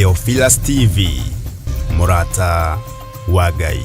Theophilus TV, Murata wa Ngai.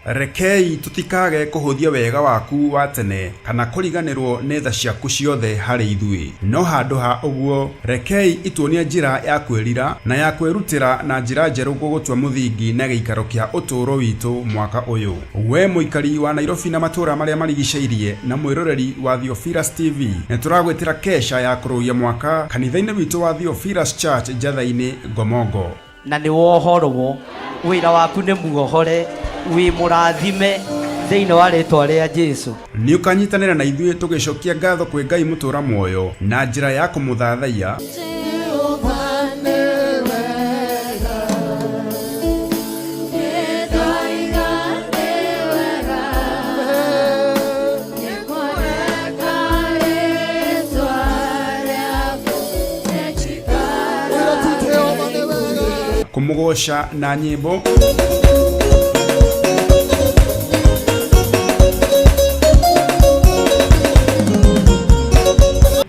Rekei tutikage kuhuthia wega waku wa tene kana kuriganirwo nĩ tha ciaku ciothe harĩ ithuĩ, no handũ ha ũguo rekei ituonie njĩra ya kwĩrira na ya kwĩrutĩra na njĩra njerũ gũgũtua mũthingi na gĩikaro kĩa ũtũũro witũ mwaka ũyũ. We mũikari wa Nairobi na matũũra marĩa marigicĩirie na mwĩroreri wa Theophilus TV, nĩ tũragwĩtĩra kesha ya kũrũia mwaka kanitha-inĩ witũ wa Theophilus Church Njatha-inĩ Ngomongo. Na nĩ wohorwo, wĩra waku nĩ muohore, wĩ mũrathime thĩinĩ wa rĩtwa rĩa Jesũ. Nĩ ũkanyitanĩra na ithuĩ tũgĩcokia ngatho kwĩ Ngai mũtũũra muoyo na njĩra ya kũmũthathaiya. Kũmũgoca na nyĩmbo,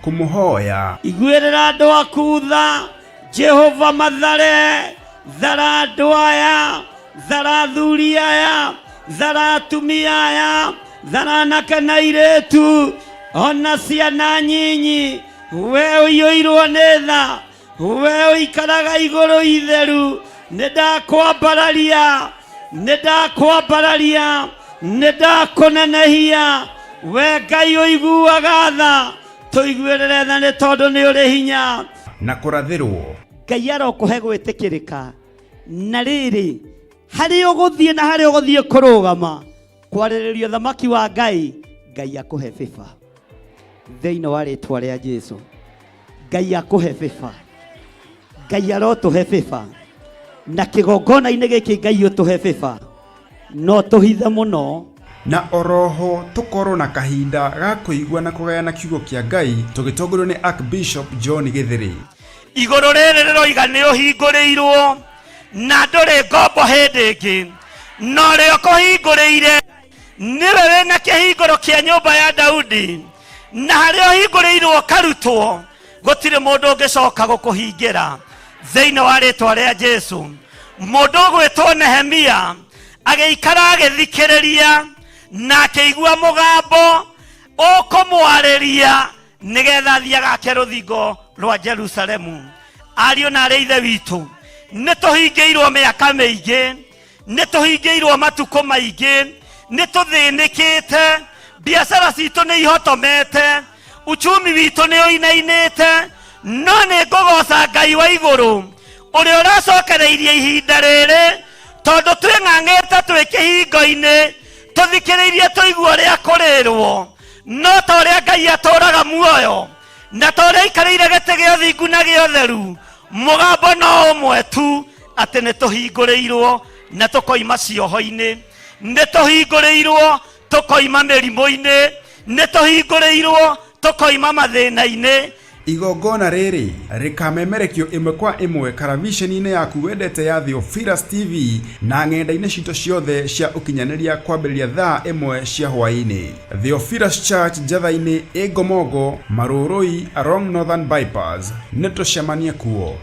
kumuhoya. Iguĩrĩra andũ aku tha, Jehova mathare, thara andũ aya, thara athuri aya, thara atumia aya, thara anake na airĩtu, ona ciana nyinyi. We ũiyũirwo nĩ tha, we ũikaraga igũrũ itheru, nĩndakwambararia, nĩndakũnenehia. We Ngai ũiguaga tha, tũiguĩrĩre tha nĩ tondũ nĩ ũrĩ hinya na kũrathĩrwo. Ngai arokũhe gwĩtĩkĩrĩka. Na rĩrĩ, harĩ ũgũthiĩ na harĩ ũgũthiĩ kũrũgama kwarĩrĩrio thamaki wa Ngai, Ngai akũhe bĩba thĩinĩ wa rĩtwa rĩa Jesũ. Ngai akũhe bĩba, Ngai arotũhe bĩba, na kĩgongona-inĩ gĩkĩ Ngai ũtũhe bĩba, no tũhithe mũno. Na oroho tukorwo na kahinda ga kũigua na kũgayana kiugo kĩa Ngai tũgĩtongorio nĩ Archbishop John Gĩthĩrĩ. Igũrũ rĩrĩ rĩroiga nĩ ũhingũrĩirwo na ndũrĩ ngombo hĩndĩ ĩngĩ, no rĩo kũhingũrĩire nĩwe wĩna kĩhingũro kĩa nyũmba ya Daudi, na harĩa ũhingũrĩirwo karutwo gũtirĩ mũndũ ũngĩcoka gũkũhingĩra thĩinĩ wa rĩtwa rĩa Jesũ. Mũndũ ũgwĩtwo Nehemia agĩikara agĩthikĩrĩria na akĩigua mũgambo ũkũmwarĩria nĩgetha athiĩ agake rũthingo rwa Jerusalemu. Ariũ na aarĩ a Ithe witũ, nĩ tũhingĩirwo mĩaka mĩingĩ, nĩ tũhingĩirwo matukũ maingĩ, nĩ tũthĩnĩkĩte, biacara citũ nĩ ihotomete, uchumi witũ nĩ ũinainĩte, no nĩ ngũgoca Ngai wa igũrũ ũrĩa ũracokereirie ihinda rĩrĩ, tondũ twĩng'ang'ĩte twĩ kĩhingo-inĩ tũthikĩrĩirie tũigua ũrĩa kũrĩrwo, no ta ũrĩa Ngai atũũraga muoyo na ta ũrĩa aikarĩire gĩtĩ gĩa ũthingu na gĩa ũtheru, mũgambo no ũmwe tu, atĩ nĩ tũhingũrĩirwo na tũkoima cioho-inĩ, nĩ tũhingũrĩirwo tũkoima mĩrimũ-inĩ, nĩ tũhingũrĩirwo tũkoima mathĩna-inĩ. Igongona rĩrĩ rĩkamemerekio ĩmwe kwa ĩmwe karavisheni-inĩ yaku wendete ya Theophilus TV na ng'enda-inĩ citũ ciothe cia ũkinyanĩria kwambĩrĩria thaa 1 cia hwaĩ-inĩ. Theophilus Church Njatha-inĩ Ngomongo, Marũrũi along Northern Bypass. Nĩ tũcemanie kuo.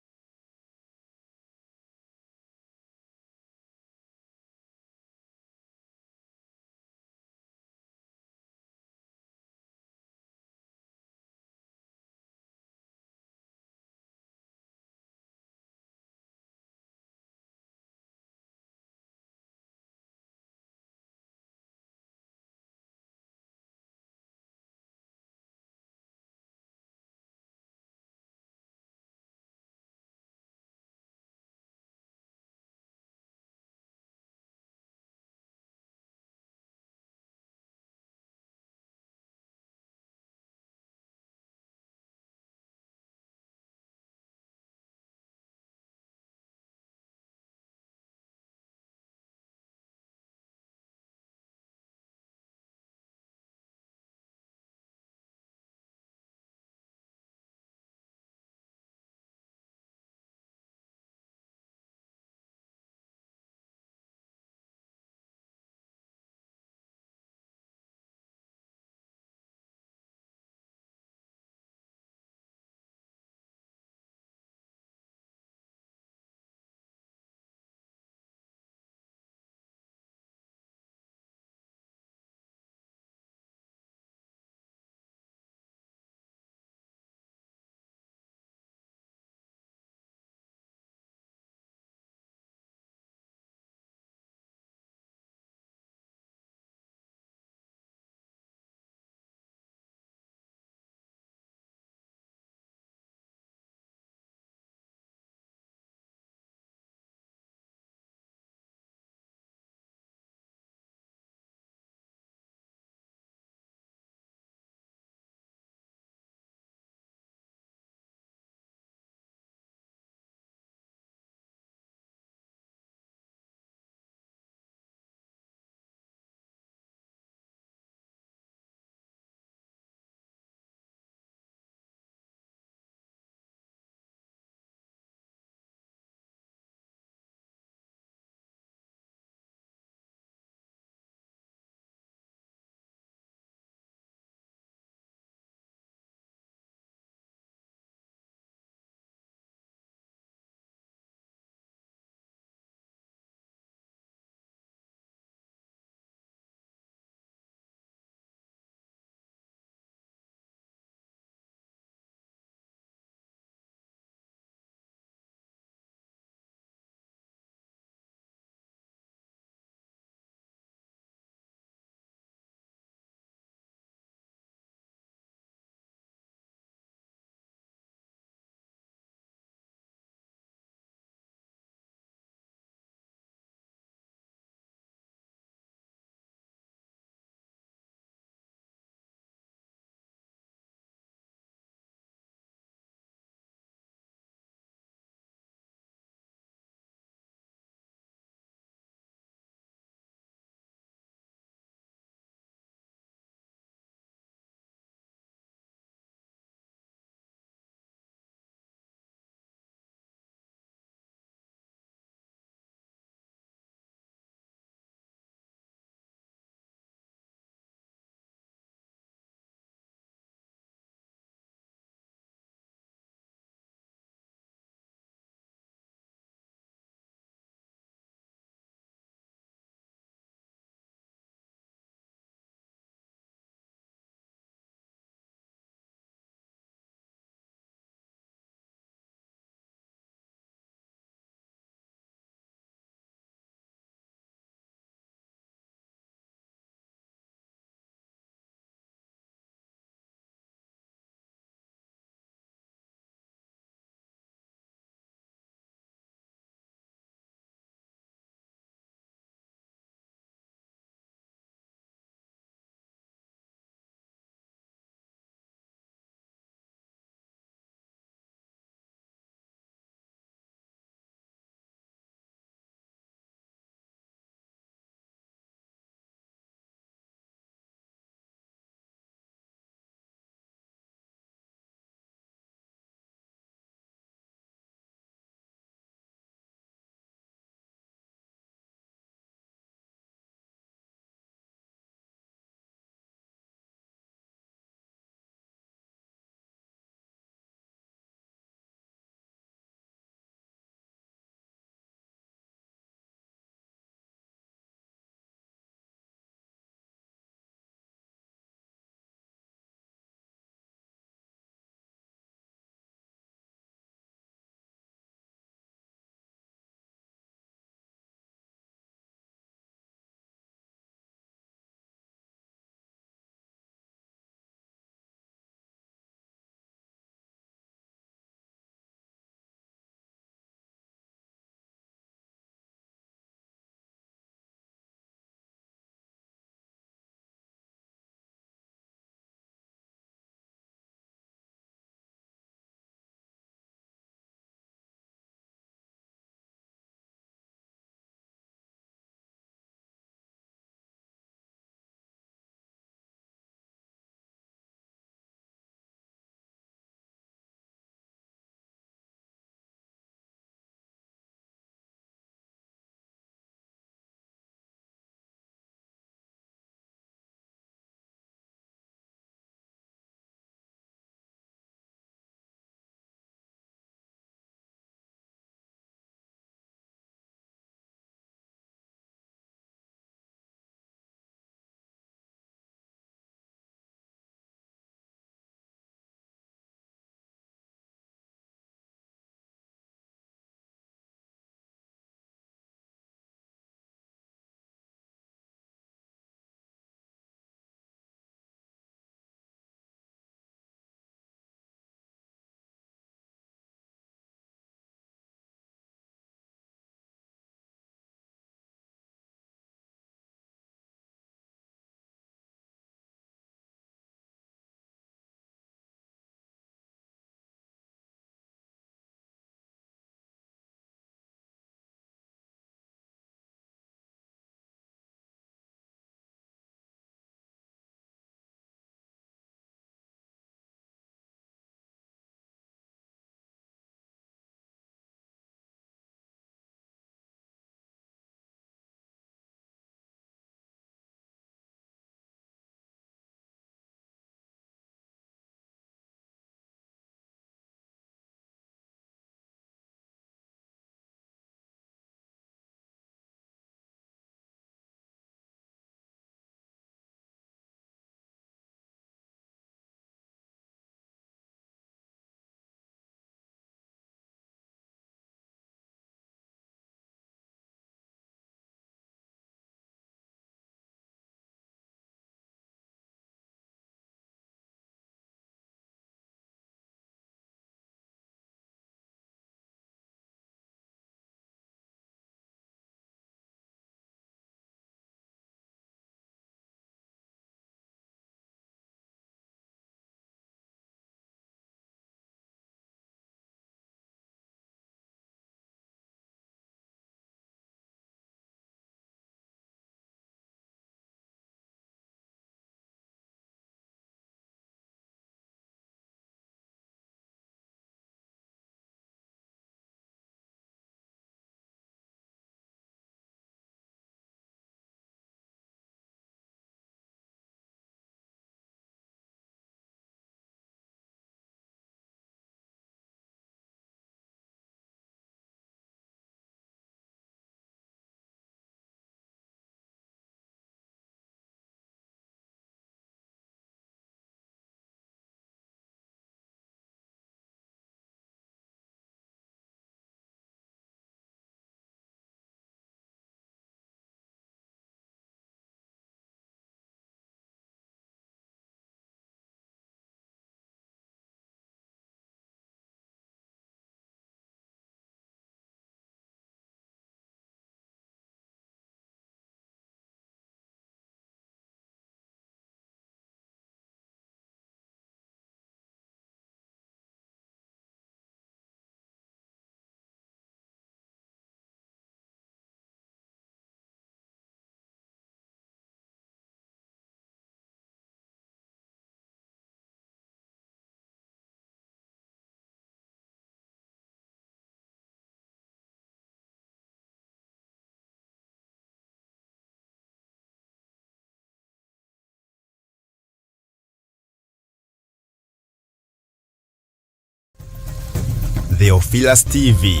Theophilus TV,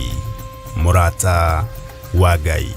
Murata wa Ngai.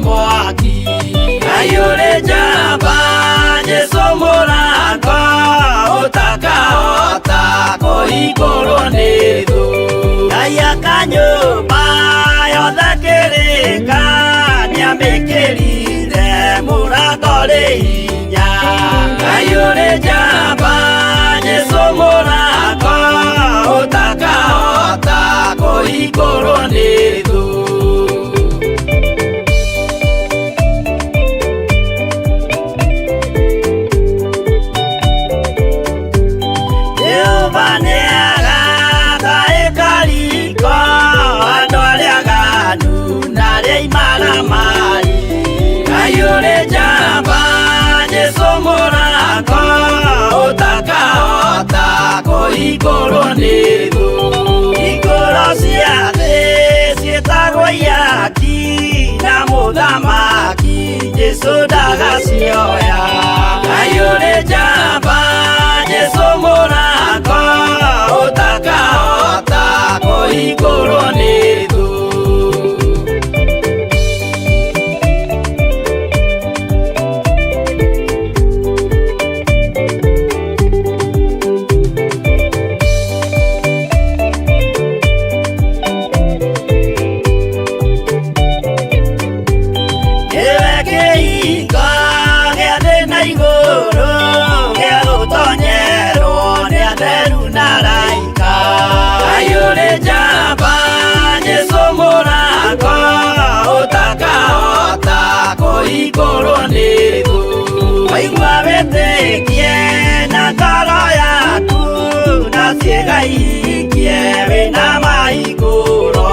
Mwaki ayure jamba Jesu Mũrango ũtakahota kũhingũrwo nĩ thũ. Ngai akanyũmba yothe kĩrĩka nĩamĩkĩrire mũrango rĩ hinya. Ayure jamba Jesu Mũrango ũtakahota kũhingũrwo nĩ thũ. Ayure jamba Jesu Mũrango ũtakahota kũhingũrwo nĩ thũ. Hingũro cia thĩ ciĩtagwo ihaki na mũthamaki Jesu ndagacioya. Ayure jamba Jesu Mũrango ũtakahota kũhingũrwo nĩ thũ. Ayure jamba Jesu Mũrango ũtakahota kũhingũrwo nĩ thũ. Waigua wĩtĩkie na ngoro yaku na ciĩga ihikie wĩna mahingũro.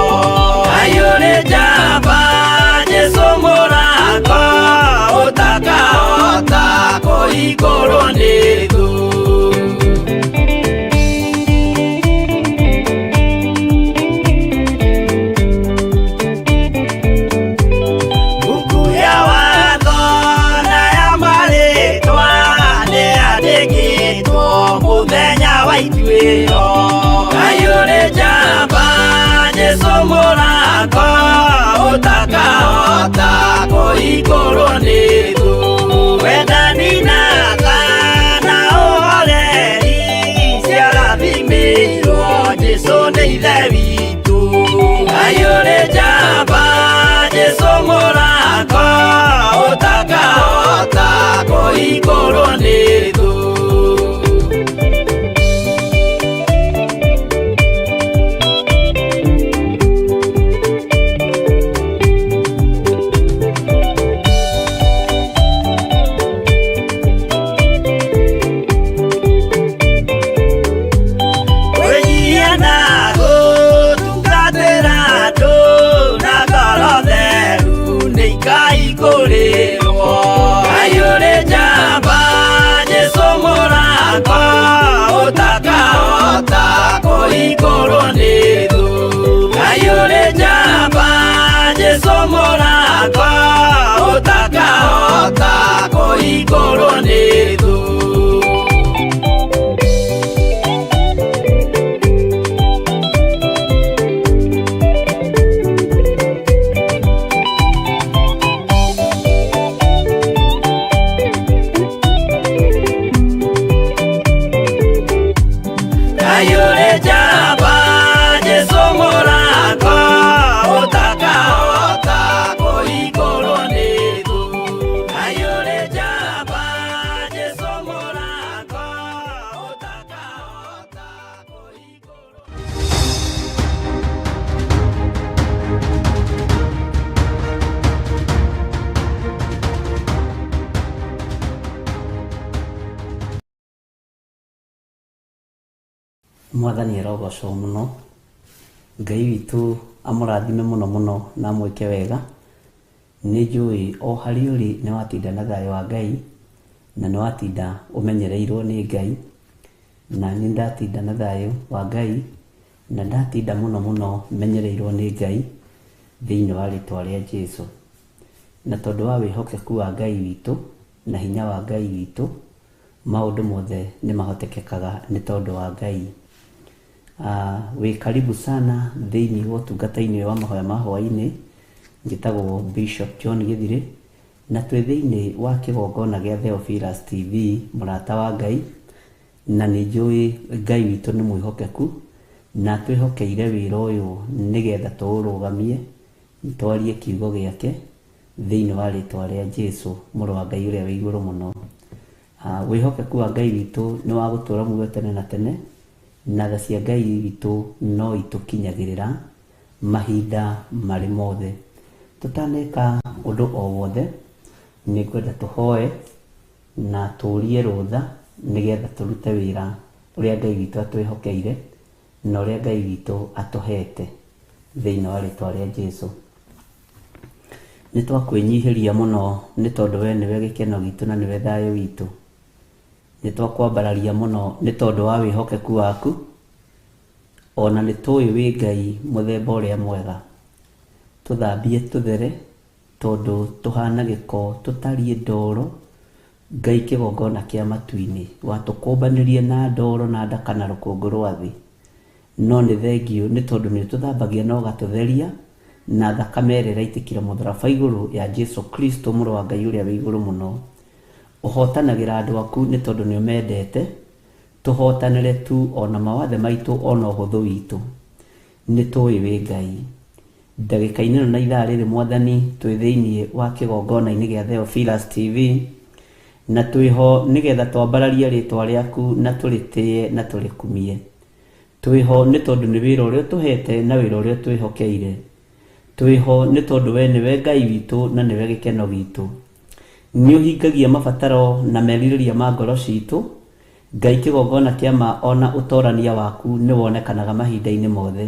Ayure jamba Jesu Mũrango ũtakahota kũhingũrwo nĩ thũ. Ayure jamba Jesu Mũrango ũtakahota kũhingũrwo nĩ thũ. Wendani na tha na ũhoreri ciarathimĩirwo Jesu nĩ ithe witũ. Ayure jamba Jesu Mũrango ũtakahota kũhingũrwo nĩ thũ. Ayure jamba Jesu Mũrango ũtakahota kũhingũrwo nĩ thũ. Ayure jamba Jesu Mũrango ũtakahota kũhingũrwo nĩ thũ. Ayure jamba Mwathani arogocwo muno. Ngai witu amurathime muno muno na mwike wega. Nĩ njũĩ o harĩ ũrĩ nĩ watinda na thayũ wa Ngai na nĩ watinda ũmenyereirwo nĩ Ngai, na niĩ ndatinda na thayũ wa Ngai na ndatinda muno muno menyereirwo nĩ Ngai thĩinĩ wa rĩtwa rĩa Jesũ. Na tondũ wa wĩhokeku wa Ngai witũ na hinya wa Ngai witũ, maũndũ mothe nĩ mahotekekaga nĩ tondũ wa Ngai. Wĩ karibu sana thĩinĩ wa ũtungata-inĩ wa mahoya ma hwaĩ-inĩ. Njĩtagwo Bishop John Gĩthirĩ na twĩ thĩinĩ wa kĩgongona gĩa Theophilus TV, mũrata wa Ngai, na nĩ njũĩ Ngai witũ nĩ mwĩhokeku na twĩhokeire wĩra ũyũ nĩgetha tũũrũgamie, twarie kiugo gĩake thĩinĩ wa rĩtwa rĩa Jesũ, mũrũ wa Ngai ũrĩa wĩ igũrũ mũno. Wĩhokeku wa Ngai witũ nĩ wa gũtũũra muoyo tene na tene, na tha cia Ngai witũ no itũkinyagĩrĩra mahinda marĩ mothe. Tũtaneka ũndũ o wothe, nĩ ngwenda tũhoe na tũũrie rũtha nĩgetha tũrute wĩra ũrĩa Ngai witũ atwĩhokeire na ũrĩa Ngai witũ atũhete thĩinĩ wa rĩtwa rĩa Jesũ. Nĩ twakwĩnyihĩria mũno nĩ tondũ we nĩwe gĩkeno gitũ na nĩwe thayũ witũ. Nĩ twakwambararia mũno nĩ tondũ wa wĩhokeku waku, ona nĩ tũĩ wĩ Ngai mũthemba ũrĩa mwega. Tũthambie tũthere tondũ tũhana gĩko tũtariĩ ndoro, Ngai kĩgongona kĩa matu-inĩ, watũkũmbanĩrie na ndoro na ndaka na rũkũngũ rwa thĩ. No nĩ thengio nĩ tondũ nĩ tũthambagia na ũgatũtheria na thakame ĩrĩa ĩraitĩkire mũtharaba igũrũ ya Jesũ Kristo, mũrũ wa Ngai ũrĩa wĩ igũrũ mũno. Ũhotanagĩra andũ aku nĩ tondũ nĩ ũmendete. Tũhotanĩre tu ona mawathe maitũ ona ũhũthũ witũ. Nĩ tũĩ wĩ Ngai. Ndagĩka-inĩ na ithaa rĩrĩ Mwathani, twĩ thĩinĩ wa kĩgongona-inĩ gĩa Theophilus TV na twĩho nĩgetha twambararie rĩtwa rĩaku na tũrĩtĩye na tũrĩkumie. Twĩho nĩ tondũ nĩ wĩra ũrĩa ũtũhete na wĩra ũrĩa twĩhokeire. Twĩho nĩ tondũ we nĩwe Ngai witũ na nĩwe gĩkeno gitũ. Nĩ ũhingagia mabataro na merirĩria ma ngoro citũ. Ngai kĩgongona kĩa ma ona ũtorania waku nĩ wonekanaga mahinda-inĩ mothe.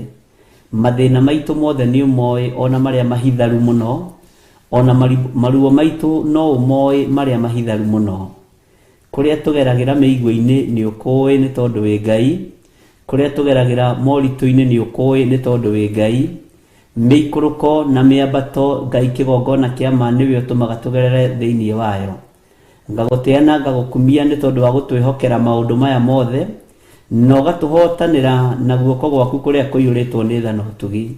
Mathĩna maitũ mothe nĩ ũmoĩ, ona marĩa mahitharu mũno, ona maruo maitũ no ũmoĩ marĩa mahitharu mũno. Kũrĩa tũgeragĩra mĩigua-inĩ nĩ ũkũĩ nĩ tondũ wĩ Ngai. Kũrĩa tũgeragĩra moritũ-inĩ nĩ ũkũĩ nĩ tondũ wĩ Ngai. Mĩikũrũko na mĩambato Ngai kĩgongona kĩa ma nĩwe ũtũmaga tũgerere thĩinĩ wayo. Ngagũtĩa na ngagũkumia nĩ tondũ wa gũtwĩhokera maũndũ maya mothe na ũgatũhotanĩra na guoko gwaku kũrĩa kũiyũrĩtwo nĩ tha na ũtugi.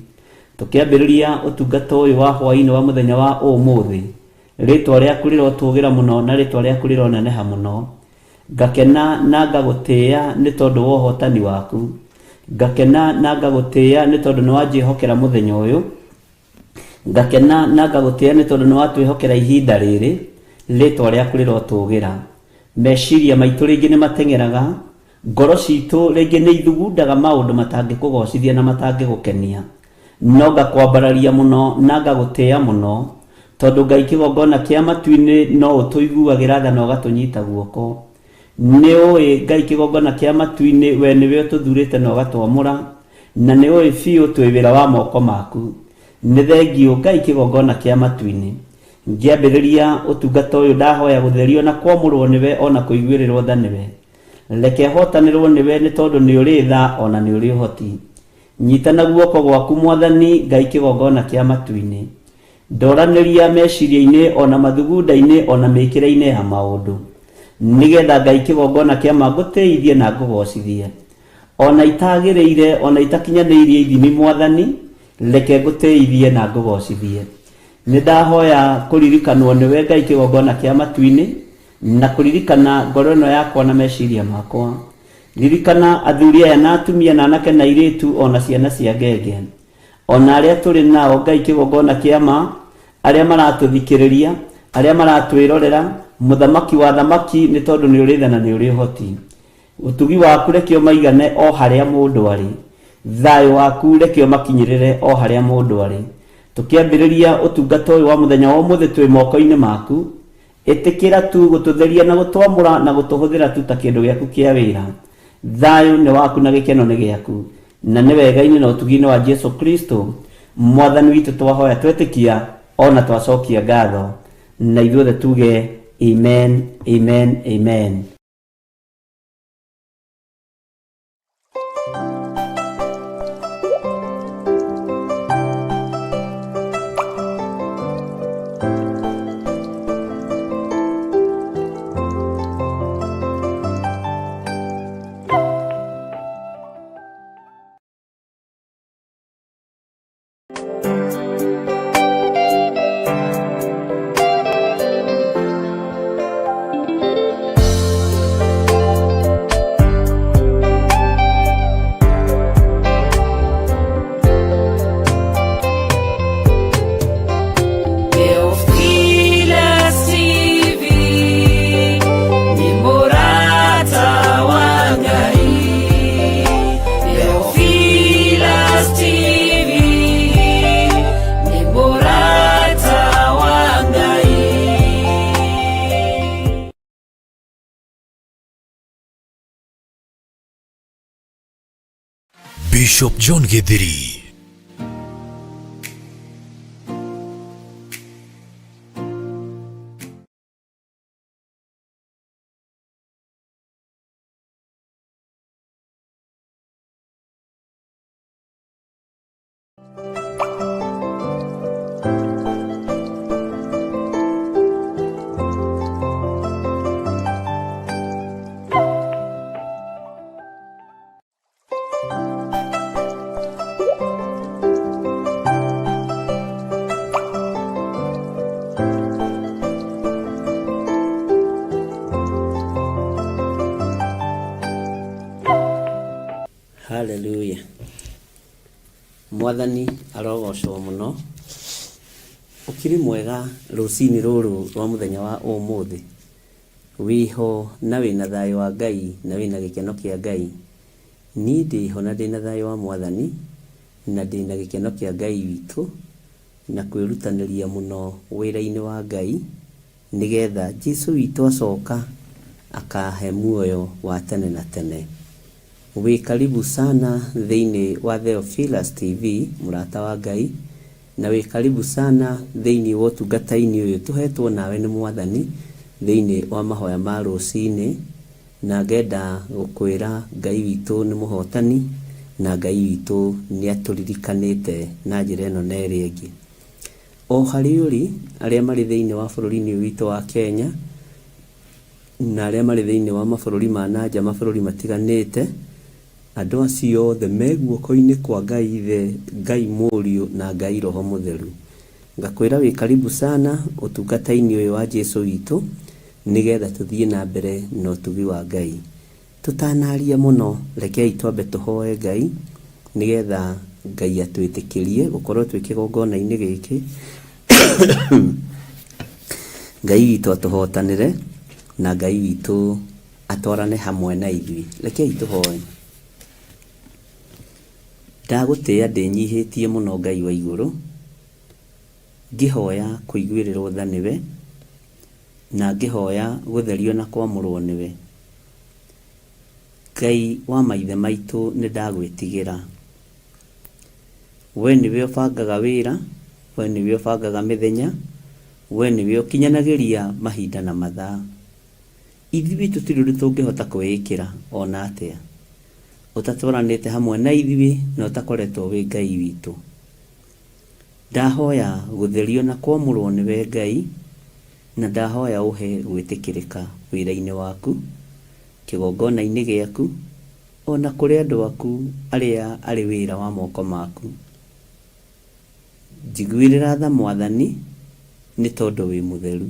Tũkĩambĩrĩria ũtungata ũyũ wa hwaĩ-inĩ wa mũthenya wa ũmũthĩ, rĩtwa rĩaku rĩrotũgĩra mũno na rĩtwa rĩaku rĩroneneha mũno. Ngakena na ngagũtĩa nĩ tondũ wa ũhotani waku. Ngakena na ngagũtĩa nĩ tondũ nĩ wanjĩhokera mũthenya ũyũ. Ngakena na ngagũtĩa nĩ tondũ nĩ watwĩhokera ihinda rĩrĩ, rĩtwa rĩaku rĩrotũgĩra. Meciria maitũ rĩngĩ nĩ mateng'eraga, ngoro citũ rĩngĩ nĩ ithugundaga maũndũ matangĩkũgocithia na matangĩgũkenia. No ngakwambararia mũno na ngagũtĩa mũno tondũ Ngai kĩgongona kĩa matu-inĩ no ũtũiguagĩra tha na ũgatũnyita guoko. Nĩ ũĩ Ngai kĩgongona kĩa matu-inĩ we nĩwe ũtũthurĩte na ũgatwamũra, na nĩ ũĩ biũ twĩ wĩra wa moko maku. Nĩ thengio Ngai kĩgongona kĩa matu-inĩ. Ngĩambĩrĩria ũtungata ũyũ ndahoya gũtherio na kwamũrwo nĩwe ona kũiguĩrĩrwo tha nĩwe. Reke hotanĩrwo nĩwe nĩ tondũ nĩ ũrĩ tha ona nĩ ũrĩ ũhoti. Nyitana guoko gwaku Mwathani, Ngai kĩgongona kĩa matu-inĩ. Ndoranĩria meciria-inĩ ona mathugunda-inĩ ona mĩkĩre-inĩ ya maũndũ, nĩgetha Ngai kĩgongona kĩa ma ngũtĩithie na ngũgocithie. Ona itagĩrĩire ona itakinyanĩirie ithimi Mwathani, reke ngũtĩithie na ngũgocithie. Nĩ ndahoya kũririkanwo nĩwe Ngai kĩgongona kĩa matu-inĩ na kũririkana ngoro ĩno yakwa na meciria makwa. Ririkana athuri aya na atumia na anake na airĩtu ona ciana cia ngenge, ona arĩa tũrĩ nao Ngai kĩgongona kĩa ma, arĩa maratũthikĩrĩria, arĩa maratwĩrorera. Mũthamaki wa thamaki nĩ tondũ nĩ ũrĩ tha na nĩ ũrĩ ũhoti. Ũtugi waku reke ũmaigane o harĩa mũndũ arĩ. Thayũ waku reke ũmakinyĩrĩre o harĩa mũndũ arĩ. Tũkĩambĩrĩria ũtungata ũyũ wa mũthenya wa ũmũthĩ twĩ moko-inĩ maku, ĩtĩkĩra tu gũtũtheria na gũtwamũra na gũtũhũthĩra tu ta kĩndũ gĩaku kĩa wĩra. thayo nĩ waku na gĩkeno nĩ gĩaku, na nĩ wega-inĩ na ũtugi-inĩ wa Jesu Kristo mwathani witũ twahoya twetĩkia ona twacokia ngatho, na ithuothe tuge amen, amen, amen. Bishop John Githiri. Hallelujah. Mwathani arogocwo muno. Ukiri mwega rucini ruru rwa muthenya wa umuthi. Wiho na wina thayo wa Ngai na wina gikeno kia Ngai. Ni ndiho na ndina thayo wa Mwathani na ndina gikeno kia Ngai witu na kwirutaniria muno wira-ini wa Ngai nigetha Jesu witu acoka akahe muoyo wa tene na tene. Uwe karibu sana thiini wa Theophilus TV murata wa Ngai, na we karibu sana thiini wa utungata-ini uyu tuhetwo nawe ni Mwathani thiini wa mahoya ma rucini, na ngenda gukwira Ngai witu ni muhotani na Ngai witu ni aturirikanite na njira ino na iri ingi. O hari uri aria mari thiini wa bururi-ini witu wa Kenya na aria mari thiini wa mabururi ma nanja mabururi matiganite, andu acio othe me guoko-ini kwa Ngai Ithe, Ngai Mũriũ na Ngai Roho Mũtheru. Ngakwira wi karibu sana utungata-ini uyu wa Jesu witu nigetha tuthie na mbere na utugi wa Ngai. Tutanaria muno, rekei twambe tuhoe Ngai nigetha Ngai atwitikirie gukorwo twi kigongona-ini giki. Ngai witu atuhotanire na Ngai witu atwarane hamwe na ithui. Rekei tuhoe. Ndagutia ndinyihitie muno Ngai wa iguru, ngihoya kuiguirirwo tha niwe na ngihoya gutherio na kwamurwo niwe. Ngai wa maithe maitu ni ndagwitigira, we niwe ubangaga wira, we niwe ubangaga mithenya, we niwe ukinyanagiria mahinda na mathaa. Ithuĩ tutiri tungihota kwĩĩkĩra ona atia, utatwaranite hamwe na ithuĩ na utakoretwo wi Ngai witu. Ndahoya gutherio na kwamurwo niwe Ngai, na ndahoya uhe gwitikirika wira-ini waku, kigongona-ini giaku, ona kuri andu aku aria ari wira wa moko maku. Njiguirira tha Mwathani ni tondu wi mutheru.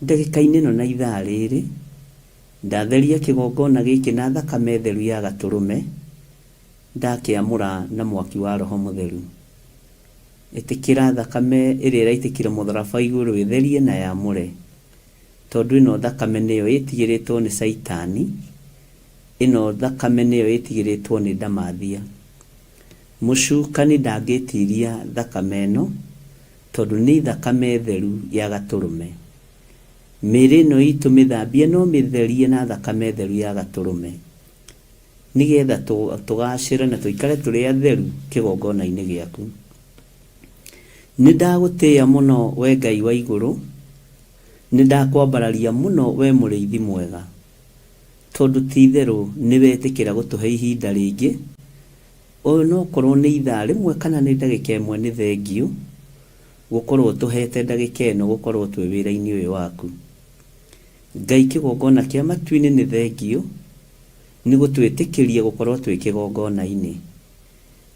Ndagika-ini no na ithaa riri ndatheria kigongona giki na thakame theru ya gaturume, ndakiamura na mwaki wa Roho Mutheru. Itikira thakame iria iraitikire mutharaba iguru itherie na yamure, tondu ino thakame niyo itigiritwo ni Saitani, ino thakame niyo itigiritwo ni ndamathia. Mucukani ndangitiria thakame ino tondu ni thakame theru ya gaturume. Mĩĩrĩ ĩno itũ mĩthambie no mĩtherie na thakame theru ya gaturume. nigetha tugacire na tuikare turi atheru kigongona-ini giaku. Nindagutia muno we Ngai wa iguru, nindakwambararia muno we muriithi mwega, tondu ti theru ni wetikira gutuhe ihinda ringi. Uyu no korwo ni ithaa rimwe kana ni ndagika imwe, ni thengiu gukorwo tuhete ndagika ino gukorwo twi wira-ini uyu waku. Ngai kigongona kia matu-ini ni thengiu ni gutwitikiria gukorwo twi kigongona-ini.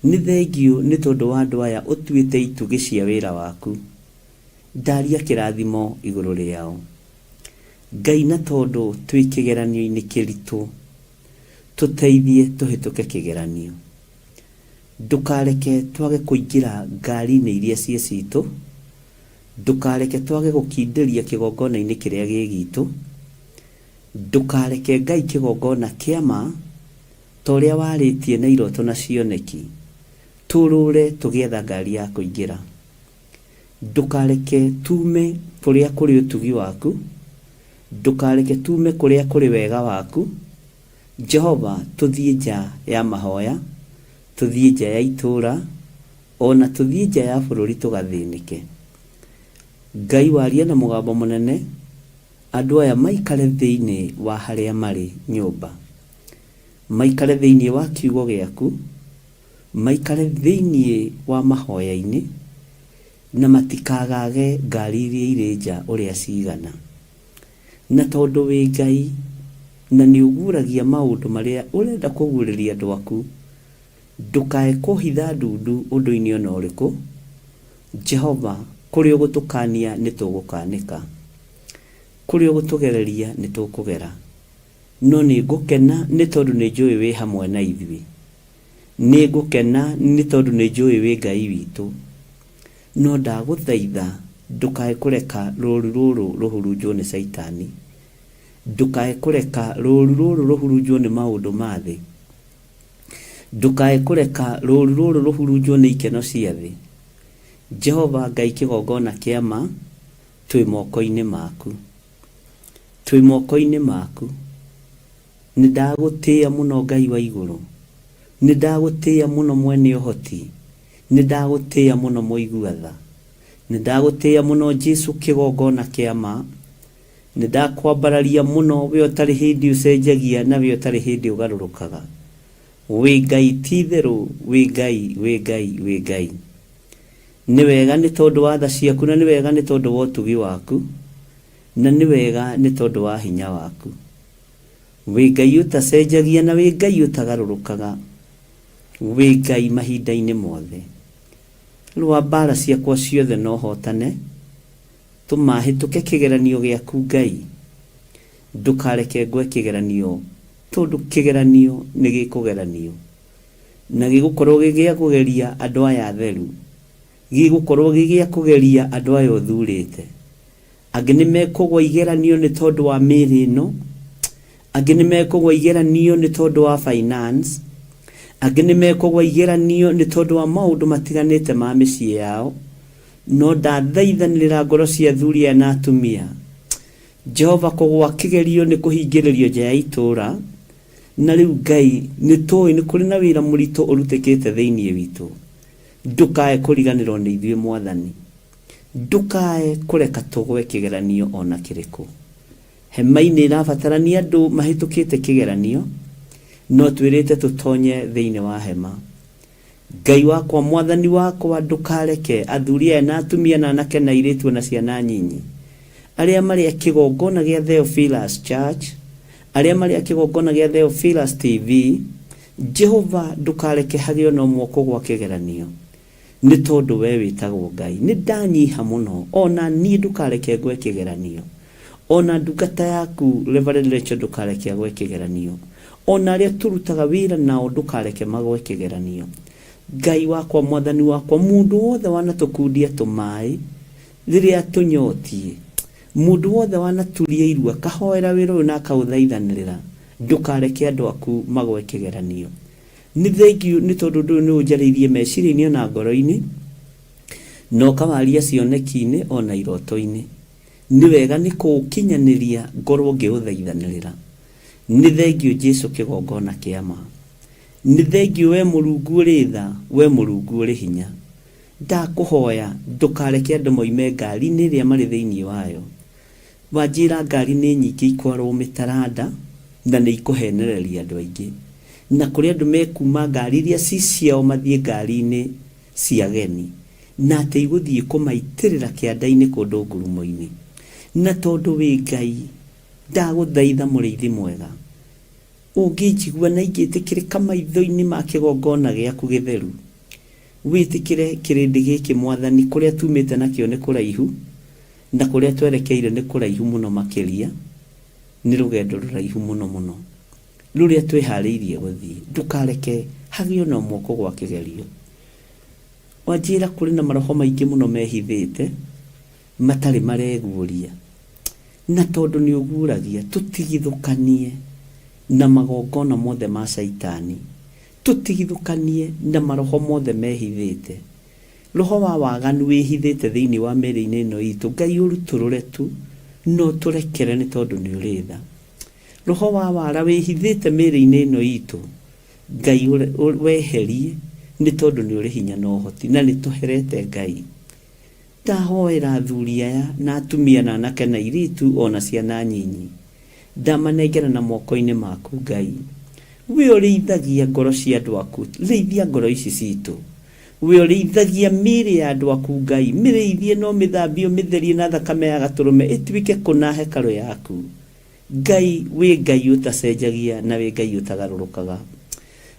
Ni thengiu ni tondu wa andu aya utuite itugi cia wira waku. Ndaria kirathimo iguru riao. Ngai na tondu twi kigeranio-ini kiritu, tuteithie tuhituke kigeranio. Ndukareke twage kuingira ngari-ini iria cie citu, ndukareke twage gukindiria kigongona-ini kiria gi gitu, ndukareke Ngai kigongona kia ma toria waritie na iroto na cioneki turure tugietha ngari ya kuingira. Ndukareke tume kuria kuri utugi waku, ndukareke tume kuria kuri wega waku. Jehova, tuthie nja ya mahoya, tuthie nja ya itura, ona tuthie nja ya bururi tugathinike. Ngai waria na mugambo munene, andu aya maikare thiini wa haria mari nyumba, maikare thiini wa kiugo giaku, maikare thiini wa mahoya-ini, na matikagage ngari iria iri nja uria cigana. Na tondu wi Ngai na ni uguragia maundu maria urenda kuguriria andu aku, ndukae kuhitha ndundu undu-ini ona uriku. Jehova, kuri ugutukania ni tugukanika, kuri ugutugereria ni tukugera. No ni ngukena ni tondu ni njui wi hamwe na ithui, ni ngukena ni tondu ni njui wi Ngai witu. No ndaguthaitha ndukae kureka ruru ruru ruhurunjwo ni Saitani, ndukae kureka ruru ruru ruhurunjwo ni maundu ma thi, ndukae kureka ruru ruru ruhurunjwo ni ikeno cia thi. Jehova, Ngai kigongona kia ma, twi moko-ini maku, twi moko-ini maku. Nindagutia muno Ngai wa iguru, nindagutia muno mwene uhoti, nindagutia muno muiguatha, nindagutia muno Jesu kigongona kia ma. Nindakwambararia muno we utari hindi ucenjagia na we utari hindi ugarurukaga. Wi Ngai ti theru, wi Ngai, wi Ngai, wi Ngai. Ni wega ni tondu wa tha ciaku, na ni wega ni tondu wa utugi waku, na ni wega ni tondu wa hinya waku. Wi Ngai utacenjagia na wi Ngai utagarurukaga, wi Ngai mahinda-ini mothe. Rwa mbara ciakwa ciothe no hotane, tumahituke kigeranio giaku Ngai. Ndukareke ngwe kigeranio, tondu kigeranio ni gikugeranio, na gigukorwo gigia kugeria andu aya atheru, gigukorwo gigia kugeria andu aya uthurite. Angi ni mekugwa igeranio ni tondu wa miri ino, angi ni mekugwa igeranio ni tondu wa finance, angi ni mekugwa igeranio ni tondu wa maundu matiganite ma micii yao. No ndathaithanirira ngoro cia athuri na atumia, Jehova, kugwa kigerio ni kuhingiririo nja ya itura. Na riu Ngai ni tui ni kuri na wira murito urutikite thiini witu. Ndukae kuriganirwo ni ithuĩ Mwathani, ndukae kureka tugwe kigeranio ona kiriku. Hema-ini irabatarania andu mahitukite kigeranio, no twirite tutonye thiini wa hema. Ngai wakwa, Mwathani wakwa, ndukareke athuri aya na atumia na anake na airitu na ciana nyinyi aria mari kigongona gia Theophilus Church, aria mari kigongona gia Theophilus TV. Jehova, ndukareke hagio no mwoko gwa kigeranio, ni tondu we witagwo Ngai. Ni ndanyiha muno, ona ni ndukareke ngwe kigeranio, ona ndungata yaku Reverend Rachel ndukareke ngwe kigeranio, ona aria turutaga wira nao ndukareke magwe kigeranio. Ngai wakwa, Mwathani wakwa, mundu wothe wanatukundia tumai riria tunyotie, mundu wothe wanaturia irua kahoera wira uyu na akauthaithanirira, ndukareke andu aku magwe kigeranio. Ni thengiu ni tondu ndu ni unjaririe meciria-ini ona ngoro-ini, no kawaria cioneki-ini ona iroto-ini. Ni wega ni kukinyaniria ngorwo ngiuthaithanirira. Ni thengiu Jesu kigongona kia ma. nĩ thengio we Mũrungu ũrĩ tha, we Mũrungu ũrĩ hinya. Ndakũhoya ndũkareke andũ moime ngari-inĩ ĩrĩa marĩ thĩinĩ wayo. Wanjĩra ngari nĩ nyingĩ ikwarwo mĩtaranda na nĩ ikũhenereria andũ aingĩ, na kũrĩ andũ mekuma ngari iria ci ciao mathiĩ ngari-inĩ cia ageni, na atĩ igũthiĩ kũmaitĩrĩra kĩanda-inĩ kũndũ ngurumo-inĩ. Na tondũ wĩ Ngai, ndagũthaitha Mũrĩithi mwega, ũngĩnjigua na ingĩtĩkĩrĩka maitho-inĩ ma kĩgongona gĩaku gĩtheru, wĩtĩkĩre kĩrĩndĩ gĩkĩ Mwathani, kũrĩa tumĩte nakĩo nĩ kũraihu, na kũrĩa twerekeire nĩ kũraihu mũno makĩria, nĩ rũgendo rũraihu mũno mũno rũrĩa twĩharĩirie gũthiĩ. Ndũkareke hagĩe na moko gwa kĩgerio. Wanjĩra kũrĩ na maroho maingĩ mũno mehithĩte matarĩ mareguũria, na tondũ nĩ ũguũragia, tũtigithũkanie na magongona mothe ma Saitani, tũtigithũkanie na maroho mothe mehithĩte. Roho wa waganu wĩhithĩte thĩinĩ wa mĩĩrĩ-inĩ ĩno itũ, Ngai ũrutũrũre tu, no tũrekere nĩ tondũ nĩ ũrĩ tha. Roho wa wara wĩhithĩte mĩĩrĩ-inĩ ĩno itũ, Ngai weherie nĩ tondũ nĩ ũrĩ hinya na ũhoti, na nĩ tũherete Ngai. Ndahoera athuri aya na atumia na anake na airĩtu ona ciana nyinyi, ndamanengera na moko-inĩ maku Ngai. We ũrĩithagia ngoro cia andũ aku, rĩithia ngoro ici citũ. We ũrĩithagia mĩĩrĩ ya andũ aku Ngai, mĩrĩithie no mĩthambio mĩtherie na thakame ya gatũrũme ĩtuĩke kũna hekarũ yaku. Ngai, we Ngai ũtacenjagia, na we Ngai ũtagarũrũkaga.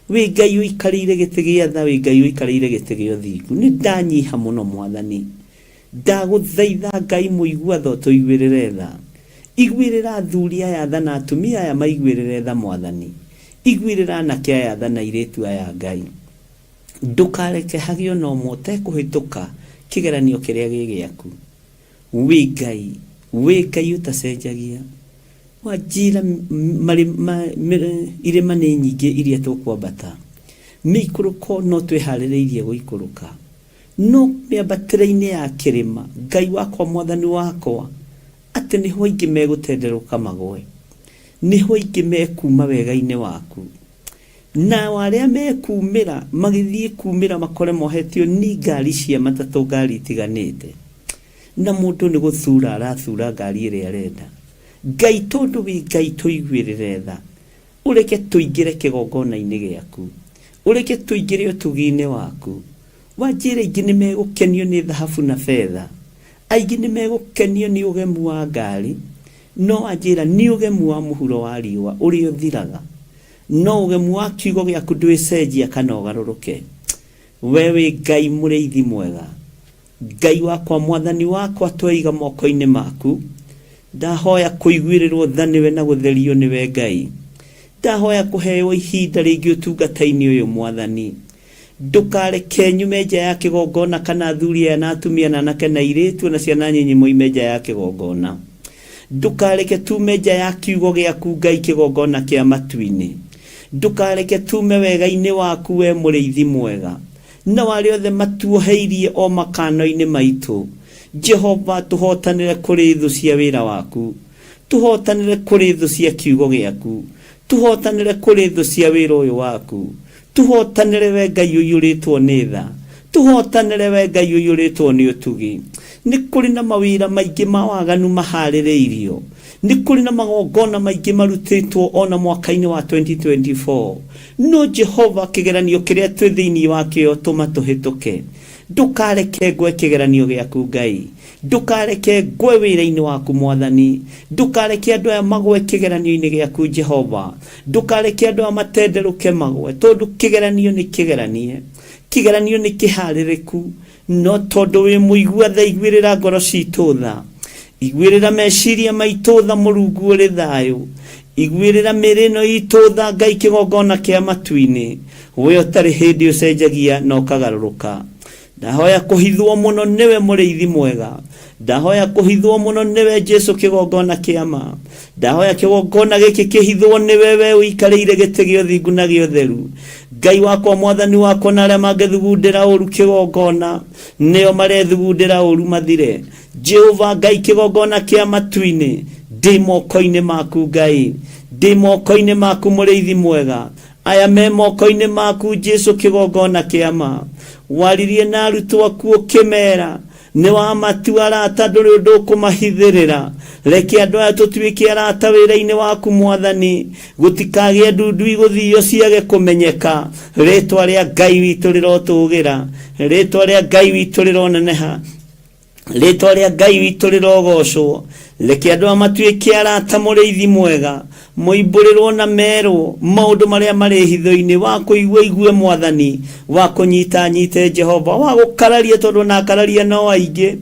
We Ngai ũikarĩire gĩtĩ gĩa tha, we Ngai ũikarĩire gĩtĩ gĩa ũthingu. Nĩ ndanyiha mũno Mwathani, ndagũthaitha Ngai mũigua tho tũiguĩrĩre tha. Iguĩrĩra athuri aya tha na atumia aya maiguĩrĩre tha Mwathani. Iguĩrĩra anake aya tha na airĩtu aya Ngai. Ndũkareke hagĩe na ũmwe ũtekũhĩtũka kĩgeranio kĩrĩa gĩ gĩaku. We Ngai, we Ngai ũtacenjagia. Wanjĩra irĩma nĩ nyingĩ iria tũkwambata, mĩikũrũko no twĩharĩrĩirie gũikũrũka, no mĩambatĩre-inĩ ya kĩrĩma Ngai wakwa Mwathani wakwa, atĩ nĩho aingĩ megũtenderũka magwe, nĩho aingĩ mekuma wega-inĩ waku, na arĩa mekumĩra magĩthiĩ kumĩra makore mohetio nĩ ngari cia matatũ, ngari itiganĩte, na mũndũ nĩ gũthura arathura ngari ĩrĩa arenda. Ngai, tondũ wĩ Ngai tũiguĩrĩre tha, ũreke tũingĩre kĩgongona-inĩ gĩaku, ũreke tũingĩre ũtugi-inĩ waku. Wanjĩra aingĩ nĩ megũkenio nĩ thahabu na betha, aingĩ nĩ megũkenio nĩ ũgemu wa ngari, no wanjĩra nĩ ũgemu wa mũhuro wa riũa ũrĩa ũthiraga, no ũgemu wa kiugo gĩaku ndwĩcenjia kana ũgarũrũke. We wĩ Ngai Mũrĩithi mwega, Ngai wakwa Mwathani wakwa, twaiga moko-inĩ maku. Ndahoya kũiguĩrĩrwo tha nĩwe na gũtherio nĩwe Ngai. Ndahoya kũheo ihinda rĩngĩ ũtungata-inĩ ũyũ Mwathani. Ndũkareke nyume nja ya kĩgongona, kana athuri aya na atumia na anake na airĩtu na ciana nyinyi moime nja ya kĩgongona. Ndũkareke tume nja ya kiugo gĩaku Ngai, kĩgongona kĩa matu-inĩ. Ndũkareke tume wega-inĩ waku we Mũrĩithi mwega, na warĩ othe matuoheirie o makano-inĩ maitũ. Jehova, tũhotanĩre kũrĩ thũ cia wĩra waku, tũhotanĩre kũrĩ thũ cia kiugo gĩaku, tũhotanĩre kũrĩ thũ cia wĩra ũyũ waku, tũhotanĩre we Ngai ũiyũrĩtwo nĩ tha, tũhotanĩre we Ngai ũiyũrĩtwo nĩ ũtugi. Nĩ kũrĩ na mawĩra maingĩ ma waganu maharĩrĩirio, nĩ kũrĩ na magongona maingĩ marutĩtwo ona mwaka-inĩ wa 2024, no Jehova, kĩgeranio kĩrĩa twĩ thĩinĩ wakĩo tũma tũhĩtũke. Ndũkareke ngwe kĩgeranio gĩaku Ngai, ndũkareke ngwe wĩra-inĩ waku Mwathani, ndũkareke andũ aya magwe kĩgeranio-inĩ gĩaku Jehova, ndũkareke andũ aya matenderũke magwe, tondũ kĩgeranio nĩ kĩgeranie, kĩgeranio nĩ kĩharĩrĩku, no tondũ wĩ mũigua tha, iguĩrĩra ngoro citũ tha, iguĩrĩra meciria maitũ tha Mũrungu ũrĩ thayũ, iguĩrĩra mĩĩrĩ ĩno itũ tha Ngai, kĩgongona kĩa matu-inĩ, we ũtarĩ hĩndĩ ũcenjagia na ũkagarũrũka. Ndahoya kũhithwo mũno nĩwe Mũrĩithi mwega, ndahoya kũhithwo mũno nĩwe Jesu, kĩgongona kĩa ma. Ndahoya kĩgongona gĩkĩ kĩhithwo nĩwe we ũikarĩire gĩtĩ gĩa ũthingu na gĩa ũtheru. Ngai wakwa Mwathani wakwa, na arĩa mangĩthugundĩra ũru kĩgongona nĩo marethugundĩra ũru mathire. Jehova Ngai, kĩgongona kĩa matu-inĩ ndĩ moko-inĩ maku Ngai, ndĩ moko-inĩ maku Mũrĩithi mwega. aya me moko-inĩ maku Jesu kĩgongona kĩama. Waririe na arutwo aku ũkĩmera nĩ wamatua arata ndũrĩ ũndũ ũkũmahithĩrĩra. Reke andũ aya tũtuĩke arata wĩra-inĩ waku Mwathani, gũtikagĩe ndundui gũthio ciage kũmenyeka. Rĩtwa rĩa Ngai witũ rĩrotũgĩra, rĩtwa rĩa Ngai witũ rĩroneneha, rĩtwa rĩa Ngai witũ rĩrogocwo. Reke andũ aya matuĩke arata mũrĩithi mwega, mũimbũrĩrwo na merwo maũndũ marĩa marĩ hitho-inĩ, wa kũigua igue Mwathani, wa kũnyita nyite Jehova, wa gũkararia tondũ na akararia no aingĩ.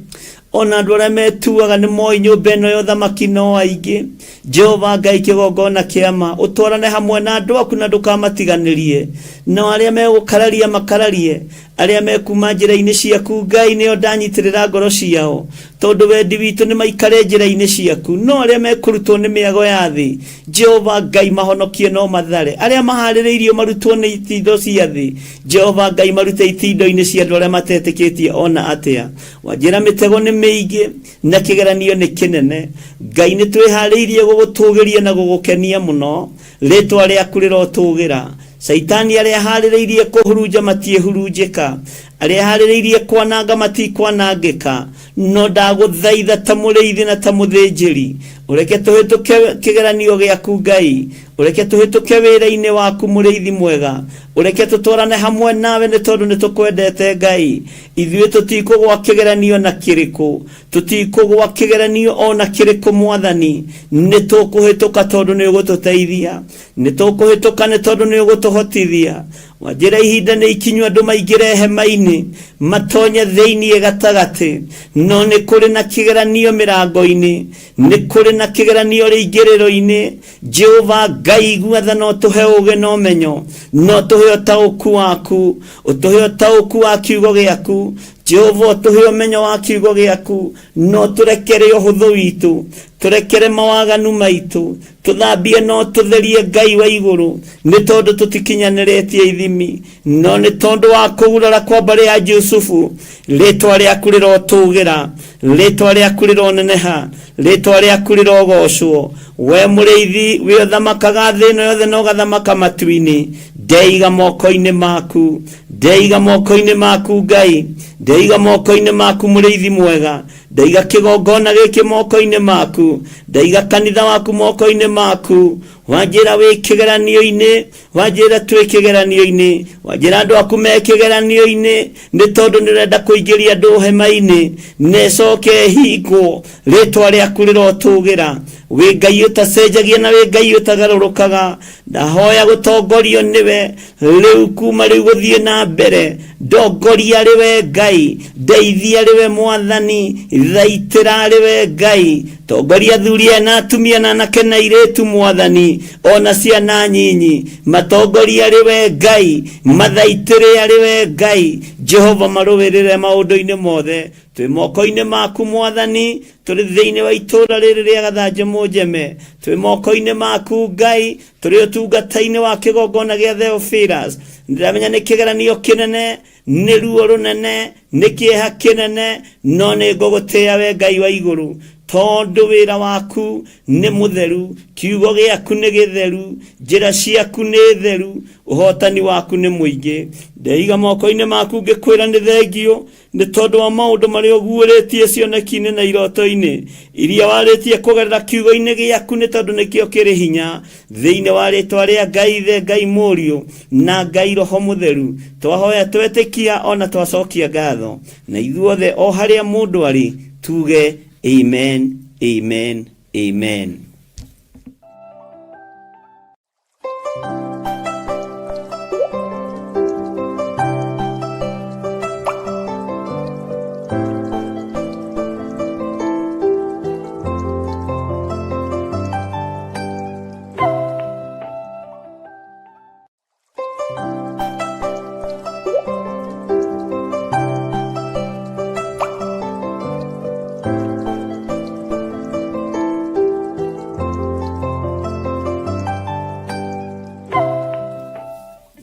Ona andũ arĩa metuaga nĩ moĩ nyũmba ĩno ya ũthamaki no aingĩ. Jehova Ngai kĩgongona kĩama, ũtwarane hamwe na andũ aku na ndũkamatiganĩrie. Na arĩa megũkararia makararie, arĩa mekuma njĩra-inĩ ciaku Ngai nĩo ndanyitĩrĩra ngoro ciao, tondũ wendi witũ nĩ maikare njĩra-inĩ ciaku. No arĩa mekũrutwo nĩ mĩago ya thĩ, Jehova Ngai mahonokie no mathare. Arĩa maharĩrĩirio marutwo nĩ itindo cia thĩ, Jehova Ngai marute itindo-inĩ cia andũ arĩa matetĩkĩtie ona atĩa. Wanjĩra mĩtego nĩ mĩingĩ na kĩgeranio nĩ kĩnene. Ngai nĩ twĩharĩirie gũgũtũgĩria na gũgũkenia mũno. Rĩtwa rĩaku rĩrotũgĩra. Saitani arĩa harĩrĩirie kũhurunja matiĩhurunjĩka, arĩa harĩrĩirie kwananga matikwanangĩka. No ndagũthaitha ta mũrĩithi na ta mũthĩnjĩri, ũreke tũhĩtũke kĩgeranio gĩaku Ngai, ũreke tũhĩtũke wĩra-inĩ waku mũrĩithi mwega, ũreke tũtwarane hamwe nawe nĩ tondũ nĩ tũkwendete Ngai. Ithuĩ tũtikũgwa kĩgeranio na kĩrĩkũ, tũtikũgwa kĩgeranio ona kĩrĩkũ Mwathani. Nĩ tũkũhĩtũka tondũ nĩ ũgũtũteithia, nĩ tũkũhĩtũka nĩ tondũ nĩ ũgũtũhotithia. Wanjĩra ihinda nĩ ikinyu andũ maingĩre hema-inĩ, matonye thĩiniĩ gatagatĩ. No nĩ kũrĩ na kĩgeranio mĩrango-inĩ, nĩ kũrĩ na kĩgeranio rĩingĩrĩro-inĩ. Jehova Ngai igwatha no tũhe ũũgĩ na ũmenyo, no tũhe ũtaũku waku, ũtũhe ũtaũku wa kiugo gĩaku. Jehova ũtũhe ũmenyo wa kiugo gĩaku, no tũrekere ũhũthũ witũ, tũrekere mawaganu maitũ, tũthambie no tũtherie Ngai wa igũrũ, nĩ tondũ tũtikinyanĩrĩtie ithimi, no nĩ tondũ wa kũgurara kwa mbarĩ ya Jusufu. Rĩtwa rĩaku rĩrotũgĩra, rĩtwa rĩaku rĩroneneha, rĩtwa rĩaku rĩrogocwo. We mũrĩithi wĩ ũthamakaga thĩ ĩno yothe na ũgathamaka matu-inĩ. Ndeiga moko-inĩ maku, ndeiga moko-inĩ maku Ngai, ndeiga moko-inĩ maku mũrĩithi mwega, ndeiga kĩgongona gĩkĩ moko-inĩ maku, ndeiga kanitha waku moko-inĩ maku. Wanjĩra wĩ kĩgeranio-inĩ, wanjĩra twĩ kĩgeranio-inĩ, wanjĩra andũ aku me kĩgeranio-inĩ, nĩ tondũ nĩ ũrenda kũingĩria andũ hema-inĩ, nĩcoke hingwo. Rĩtwa rĩaku rĩrotũgĩra. Wĩ Ngai ũtacenjagia na wĩ Ngai ũtagarũrũkaga. Ndahoya gũtongorio nĩwe rĩu kuma rĩu gũthiĩ na mbere. Ndongoria rĩwe Ngai, ndeithia rĩwe Mwathani, thaitĩra rĩwe Ngai. Tongoria athuri na atumia na anake na airĩtu Mwathani, ona ciana nyinyi. Matongoria rĩwe Ngai, mathaitĩre rĩwe Ngai. Jehova marũwĩrĩre maũndũ-inĩ mothe. Twĩ moko-inĩ maku Mwathani, tũrĩ thĩinĩ wa itũũra rĩrĩ rĩa Gathanjĩ Mũnjeme. Twĩ moko-inĩ maku Ngai, tũrĩ ũtungata-inĩ wa kĩgongona gĩa Theophilus. Ndĩramenya nĩ kĩgeranio kĩnene, nĩ ruo rũnene, nĩ kĩeha kĩnene, no nĩ ngũgũtĩĩa we Ngai wa igũrũ, tondũ wĩra waku nĩ mũtheru, kiugo gĩaku nĩ gĩtheru, njĩra ciaku nĩ theru, ũhotani waku nĩ mũingĩ. Ndeiga moko-inĩ maku ngĩkwĩra nĩ thengio, nĩ tondũ wa maũndũ marĩa ũguũrĩtie cioneki-inĩ na iroto-inĩ, iria warĩtie kũgerera kiugo-inĩ gĩaku, nĩ tondũ nĩkĩo kĩrĩ hinya. Thĩinĩ wa rĩtwa rĩa Ngai Ithe, Ngai Mũriũ na Ngai Roho Mũtheru, twahoya twetĩkia ona twacokia ngatho. Na ithuothe o harĩa mũndũ arĩ tuge amen, amen, amen.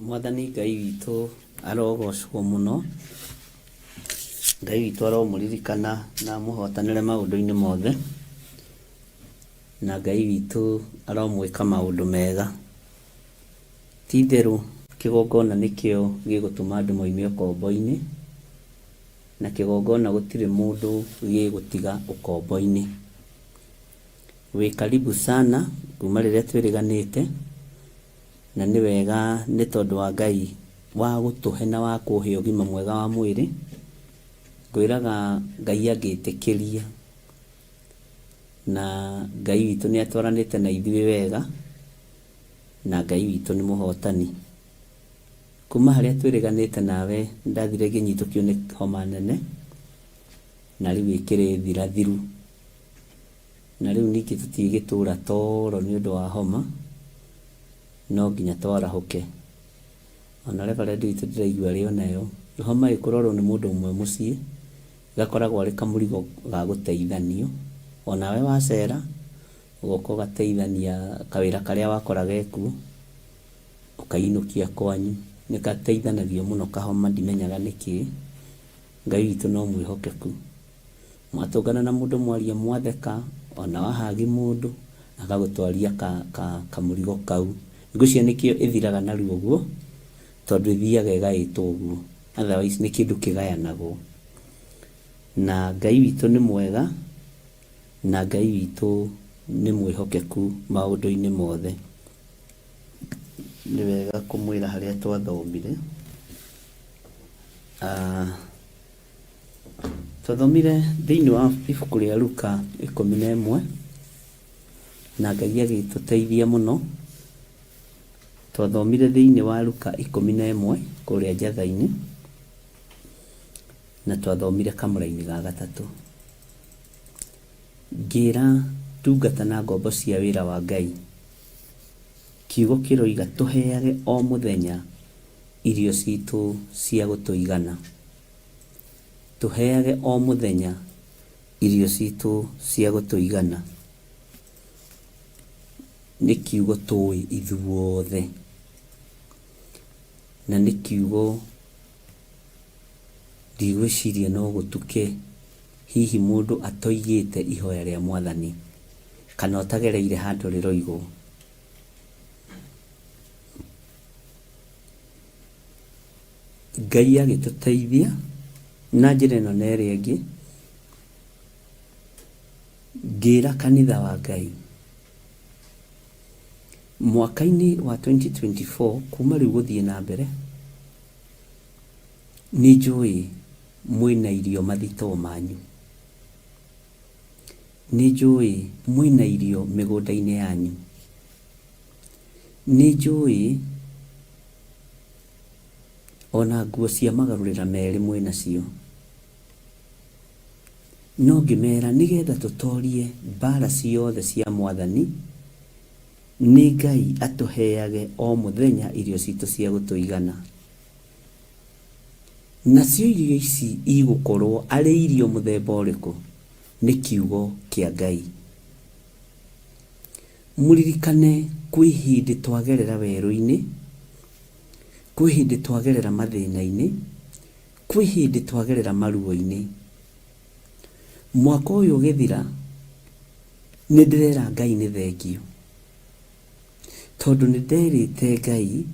Mwathani Ngai witũ arogocwo mũno. Ngai witũ aromũririkana na mũhotanĩre maũndũ-inĩ mothe, na Ngai witũ aromwĩka maũndũ mega. Ti-itherũ kĩgongona nĩkĩo gĩgũtũma andũ moime ũkombo-inĩ, na kĩgongona gũtirĩ mũndũ gĩgũtiga ũkombo-inĩ. Wĩ karibu sana kuma rĩrĩa twĩrĩganĩte, na nĩ wega nĩ tondũ wa Ngai wa gũtũhe na wa kũhe ũgima mwega wa mwĩrĩ. Ngwĩraga Ngai angĩtĩkĩria na Ngai witũ nĩ atwaranĩte na ithuĩ wega, na Ngai witũ nĩ mũhotani. Kuma harĩa twĩrĩganĩte nawe ndathire ngĩnyitũkio nĩ homa nene, na rĩu ĩkĩrĩ thirathiru, na rĩu ningĩ tũtigĩtũra toro nĩ ũndũ wa homa, no nginya twarahũke. Ona reverend witũ ndĩraigua arĩ onayo, homa ĩkũrorwo nĩ mũndũ ũmwe mũciĩ gakoragwo arĩ kamũrigo ga gũteithanio. Onawe wacera ũgoka ũgateithania kawĩra karĩa wakoraga ekuo ũkainũkia kwanyu. Nĩ gateithanagio mũno kahoma, ndimenyaga nĩkĩ. Ngai witũ no mwĩhokeku, mwatũngana na mũndũ mwaria mwatheka, ona wahagi mũndũ agagũtwaria kamũrigo kau. Ngũcia nĩkĩo ĩthiraga narua ũguo, tondũ ĩthiaga ĩgaĩtwo ũguo, otherwise nĩ kĩndũ kĩgayanagwo. Na Ngai witũ nĩ mwega, na Ngai witũ nĩ mwĩhokeku maũndũ-inĩ mothe. Nĩ wega kũmwĩra harĩa twathomire. Twathomire thĩinĩ wa ibuku rĩa Luka 11, na Ngai agĩtũteithia mũno. Twathomire thĩinĩ wa Luka 11 kũrĩa njatha-inĩ, na twathomire kamũra-inĩ ga gatatũ. Ngĩra tungata na ngombo cia wĩra wa Ngai, kiugo kĩroiga tũheage o mũthenya irio citũ cia gũtũigana. Tũheage o mũthenya irio citũ cia gũtũigana. Nĩ kiugo tũĩ ithuothe, na nĩ kiugo ndigwĩciria no gũtuke hihi mũndũ atoigĩte ihoya rĩa Mwathani kana ũtagereire handũ rĩroigwo. Ngai agĩtũteithia na njĩra ĩno na ĩrĩa ĩngĩ. Ngĩra kanitha wa Ngai mwaka-inĩ wa 2024 kuma rĩu gũthiĩ na mbere, nĩ njũĩ mwĩna irio mathitoo manyu, nĩ njũĩ mwĩna irio mĩgũnda-inĩ yanyu, nĩ njũĩ ona nguo cia magarũrĩra merĩ mwĩnacio. No ngĩmera nĩgetha tũtorie mbara ciothe cia Mwathani, nĩ Ngai atũheage o mũthenya irio citũ cia gũtũigana. Nacio irio ici igũkorwo arĩ irio mũthemba ũrĩkũ? Nĩ kiugo kĩa Ngai. Mũririkane kwĩ hĩndĩ twagerera werũ-inĩ, kwĩ hĩndĩ twagerera mathĩna-inĩ, kwĩ hĩndĩ twagerera maruo-inĩ. Mwaka ũyũ ũgĩthira, nĩ ndĩrera Ngai nĩ thengio, tondũ nĩ nderĩte Ngai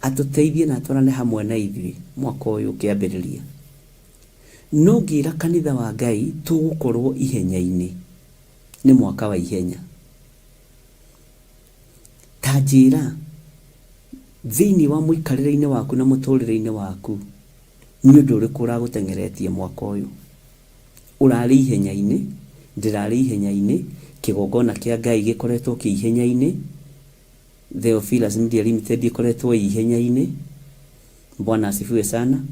atũteithie na atwarane hamwe na ithuĩ mwaka ũyũ ũkĩambĩrĩria. No ngĩra kanitha wa Ngai tũgũkorwo ihenya-inĩ, nĩ mwaka wa ihenya. Ta njĩra thĩinĩ wa mũikarĩre-inĩ waku na mũtũrĩre-inĩ waku, nĩ ũndũ ũrĩkũ ũragũtengeretie mwaka ũyũ? Ũrarĩ ihenya-inĩ, ndĩrarĩ ihenya-inĩ, kĩgongona kĩa Ngai gĩkoretwo kĩ ihenya-inĩ, Theophilus Media Limited ĩkoretwo ihenya-inĩ, Bwana asifiwe sana.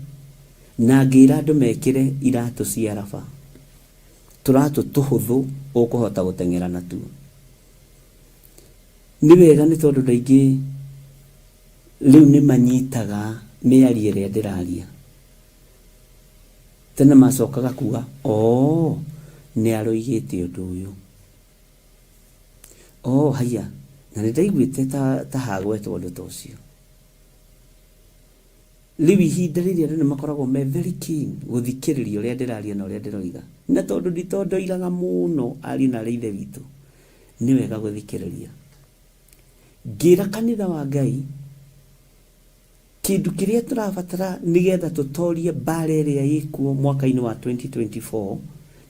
Na ngĩra andũ mekĩre iratũ cia raba, tũratũ tũhũthũ ũkũhota gũteng'era natuo. Nĩ wega nĩ tondũ ndaingĩ rĩu nĩ manyitaga mĩario ĩrĩa ndĩraria. Tene macokaga kuga nĩ aroigĩte ũndũ ũyũ, haya, na nĩ ndaiguĩte ta hagwetwo ũndũ ta ũcio. Rĩu ihinda rĩrĩa andũ nĩ makoragwo me very keen gũthikĩrĩria ũrĩa ndĩraria na ũrĩa ndĩroiga, na tondũ nditondoiraga mũno ariũ na ithe witũ, nĩ wega gũthikĩrĩria. Ngĩra kanitha wa Ngai kindu kiria turabatara nigetha tutorie bare ria ikuo mwaka-ini wa 2024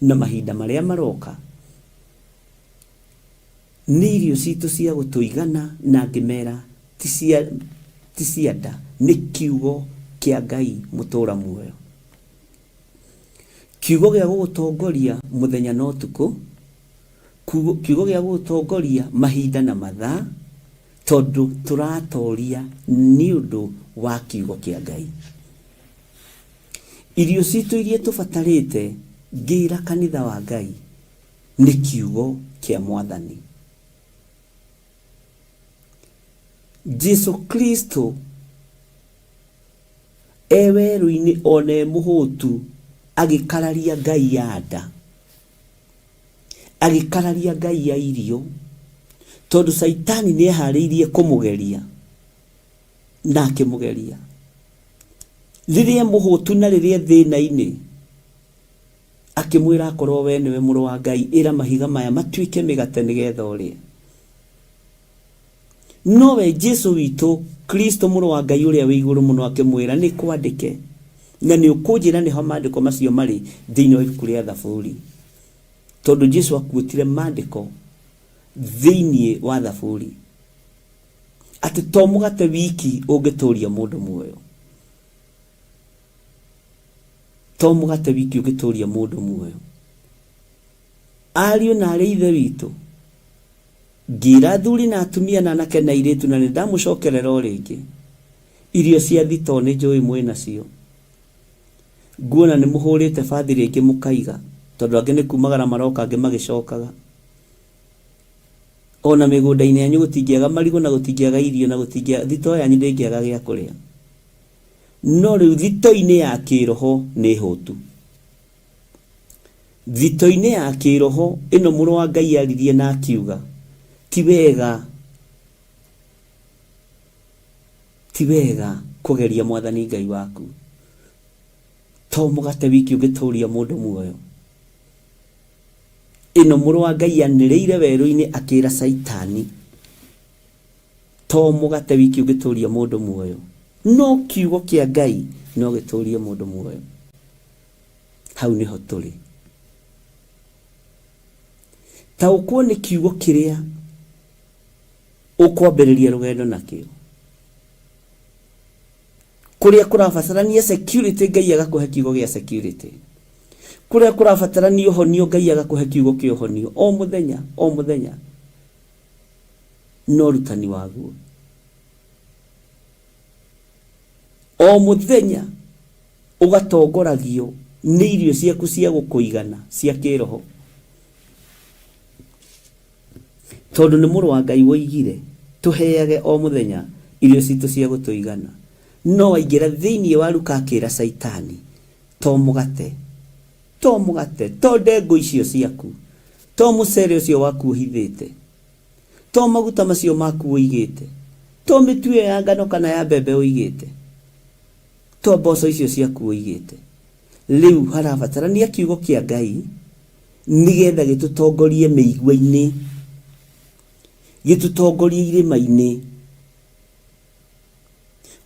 na mahinda maria maroka ni irio citu cia gutuigana na ngimera ti cianda ni kiugo kia Ngai mutura muoyo, kiugo gia gugutongoria muthenya na utuku, kiugo gia gugutongoria mahinda na mathaa, tondu turatoria ni undu wa kiugo kia Ngai. Irio citu iria tubatarite ngira kanitha wa Ngai ni kiugo kia Mwathani Jesu Kristo. Eweru-ini one muhutu agikararia Ngai ya nda, agikararia Ngai ya irio, tondu Saitani ni ehariirie kumugeria na akimugeria. Riria muhutu na riria thina-ini akimwira akorwo we niwe muru wa Ngai, ira mahiga maya matuike migate nigetha urie. Nowe Jesu witu Kristo muru wa Ngai uria wi iguru muno akimwira ni kwandike, na ni ukunjira ni ho mandiko macio mari thiini wa ibuku ria Thaburi, tondu Jesu akuotire mandiko thiini wa Thaburi ati to mugate wiki ungituria mundu muoyo, to mugate wiki ungituria mundu muoyo. Ariu na ari ithe witu ngira thuri na atumia na anake na iritu, na nindamucokerera o ringi irio cia thito ni njui mwina cio. Nguona ni muhurite bathi ringi mukaiga, tondu angi ni kumagara maroka angi magicokaga. Ona migunda-ini yanyu gutingiaga marigo na gutingiaga irio na gutingiaga thito yanyu ndingiaga gia kuria. No riu thito-ini ya kiroho ni hutu. Thito-ini ya kiroho ino muru wa Ngai aririe na akiuga ti wega kugeria Mwathani Ngai waku, to mugate wiki ungituria mundu muoyo. Ino muru wa Ngai anireire weru-ini akira Saitani to mugate wiki ungituria mundu muoyo, no kiugo kia Ngai no gituria mundu muoyo. Hau niho turi. Ta ukwo ni kiugo kiria ukwambiriria rugendo nakio, kuria kurabatarania security Ngai agakuhe kiugo gia security, kuria kurabatarania uhonio Ngai agakuhe kiugo kia uhonio o muthenya no rutani waguo. O muthenya ugatongoragio ni irio ciaku cia gukuigana cia kiroho, tondu ni muru wa Ngai woigire tuheage o muthenya irio citu cia gutuigana. No waingira thiini wa Luka akira Saitani to mugate to ndengu icio ciaku, to mucere ucio waku uhithite, to maguta macio maku uigite, to mitue ya ngano kana ya mbembe uigite, to mboco icio ciaku uigite. Riu harabatarania kiugo kia Ngai nigetha gitutongorie meigua-ini, gitutongorie irima-ini.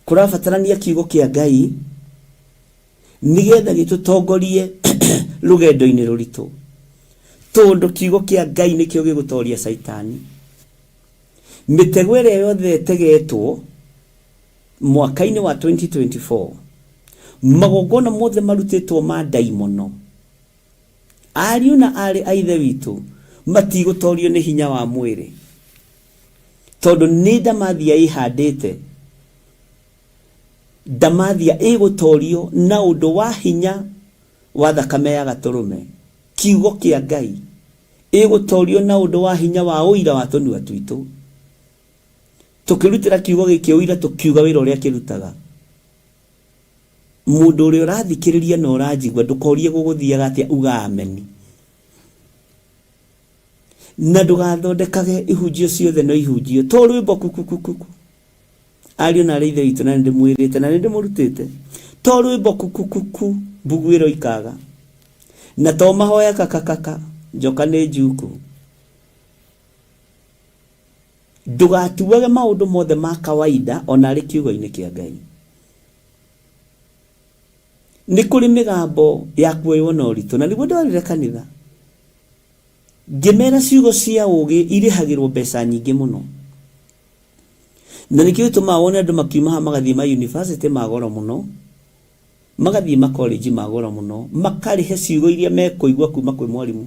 Kurabatarania kiugo kia Ngai nigetha gitutongorie rugendo-ini ruritu, tondu kiugo kia Ngai nikio gigutoria Saitani. Mitego iria yothe tegetwo mwaka-ini wa 2024, magongona mothe marutitwo ma daimono, ariu na ari aithe witu matigutorio ni hinya wa mwiri, tondu ni ndamathia ihandite, ndamathia igutorio na undu wa hinya wa thakame ya gaturume. Kiugo kia Ngai igutorio na undu wa hinya wa uira wa tunua twitu. Tukirutira kiugo giki uira tukiuga wira uria kirutaga. Mundu uria urathikiriria na urajigwa ndukorie guguthiaga atia uga ameni. Na ndugathondekage ihunjio ciothe no ihunjio to rwimbo kukukuku. Ariu na aithe witu na ndimwirite na ndimurutite to rwimbo kukukuku mbugwiro ikaga, na to mahoya kakakaka njoka ni njuku. Ndugatuage maundu mothe ma kawaida ona ari kiugo-ini kia Ngai. nĩ kũrĩ mĩgambo ya kuoywo na ũritũ, na nĩguo ndwarire kanitha ngĩmera ciugo cia ũgĩ irĩhagĩrwo mbeca nyingĩ mũno, na nĩkĩo gĩtũmaga wone andũ makiuma haha magathiĩ ma university ma goro mũno, magathiĩ ma college ma goro mũno, makarĩhe ciugo iria mekũigua kuma kwĩ mwarimũ.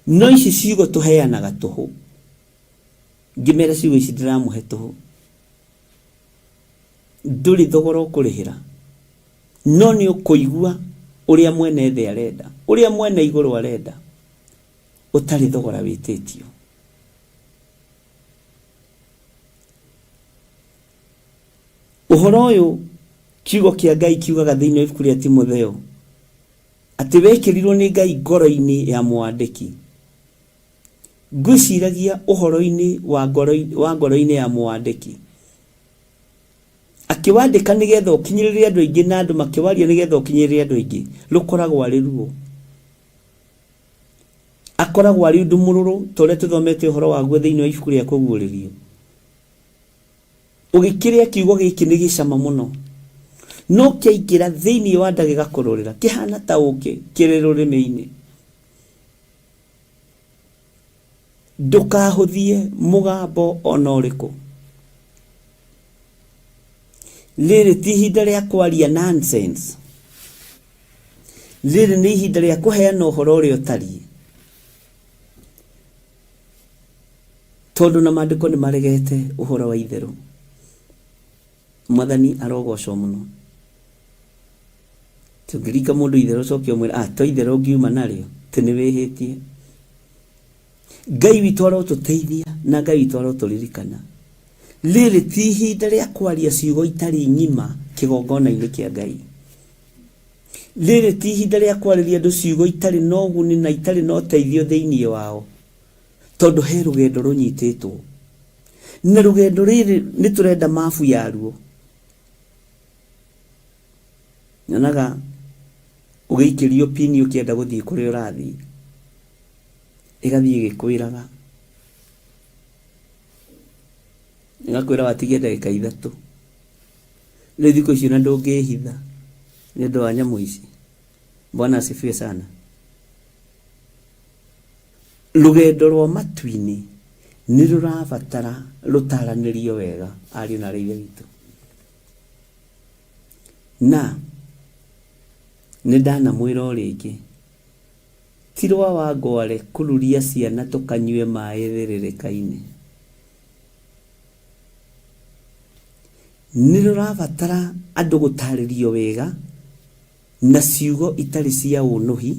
No ici ciugo tũheanaga tũhũ, ngĩmera ciugo ici ndĩramũhe tũhũ, ndũrĩ thogora ũkũrĩhĩra, no nĩ ũkũigua ũrĩa mwene thĩ arenda, ũrĩa mwene igũrũ arenda, ũtarĩ thogora wĩtĩtio. Ũhoro ũyũ kiugo kĩa Ngai kiugaga thĩinĩ wa ibuku rĩa Timotheo atĩ wekĩrirwo nĩ Ngai ngoro-inĩ ya mwandĩki. Ngwĩciragia ũhoro-inĩ wa ngoro-inĩ ya mwandĩki, akĩwandĩka nĩgetha ũkinyĩrĩrie andũ aingĩ, na andũ makĩwaria nĩgetha ũkinyĩrĩrie andũ aingĩ, rũkoragwo arĩ ruo. Akoragwo arĩ ũndũ mũrũrũ ta ũrĩa tũthomete ũhoro waguo thĩinĩ wa ibuku rĩa kũguũrĩrio. Ũgĩkĩrĩa kiugo gĩkĩ nĩ gĩcama mũno, no kĩaingĩra thĩinĩ wa nda gĩgakũrũrĩra, kĩhana ta ũkĩ kĩrĩ rũrĩmĩ-inĩ. Ndũkahũthie mũgambo ona ũrĩkũ. Rĩrĩ ti ihinda rĩa kwaria nonsense, rĩrĩ nĩ ihinda rĩa kũheana ũhoro ũrĩa ũtariĩ, tondũ na maandĩko nĩ maregete ũhoro wa itherũ. Mwathani arogocwo mũno. Tũngĩringa mũndũ itherũ ũcoke ũmwĩre to itherũ ngiuma narĩo, tĩ nĩ wĩhĩtie. Ngai witũ arotũteithia na Ngai witũ arotũririkana. Rĩrĩ ti ihinda rĩa kwaria ciugo itarĩ ng'ima kĩgongona-inĩ kĩa Ngai. Rĩrĩ ti ihinda rĩa kwarĩria andũ ciugo itarĩ na ũguni na itarĩ na ũteithio thĩinĩ wao, tondũ he rũgendo rũnyitĩtwo, na rũgendo rĩrĩ nĩ tũrenda mabu yaruo. Nyonaga ũgĩikĩrio pini ũkĩenda gũthiĩ kũrĩa ũrathiĩ, ĩgathiĩ ĩgĩkwĩraga, ĩgakwĩra watigia ndagĩka 3. Rĩu thikũ ici na ndũngĩhitha nĩ ũndũ wa nyamũ ici. Bwana asifiwe sana. Rũgendo rwa matu-inĩ nĩ rũrabatara rũtaranĩrio wega, ariũ na arĩa witũ. Na nĩ ndanamwĩra o rĩngĩ, ti rwa Wangware kũruria ciana tũkanyue maĩ thĩrĩrĩka-inĩ. Nĩ rũrabatara andũ gũtarĩrio wega na ciugo itarĩ cia ũnũhi,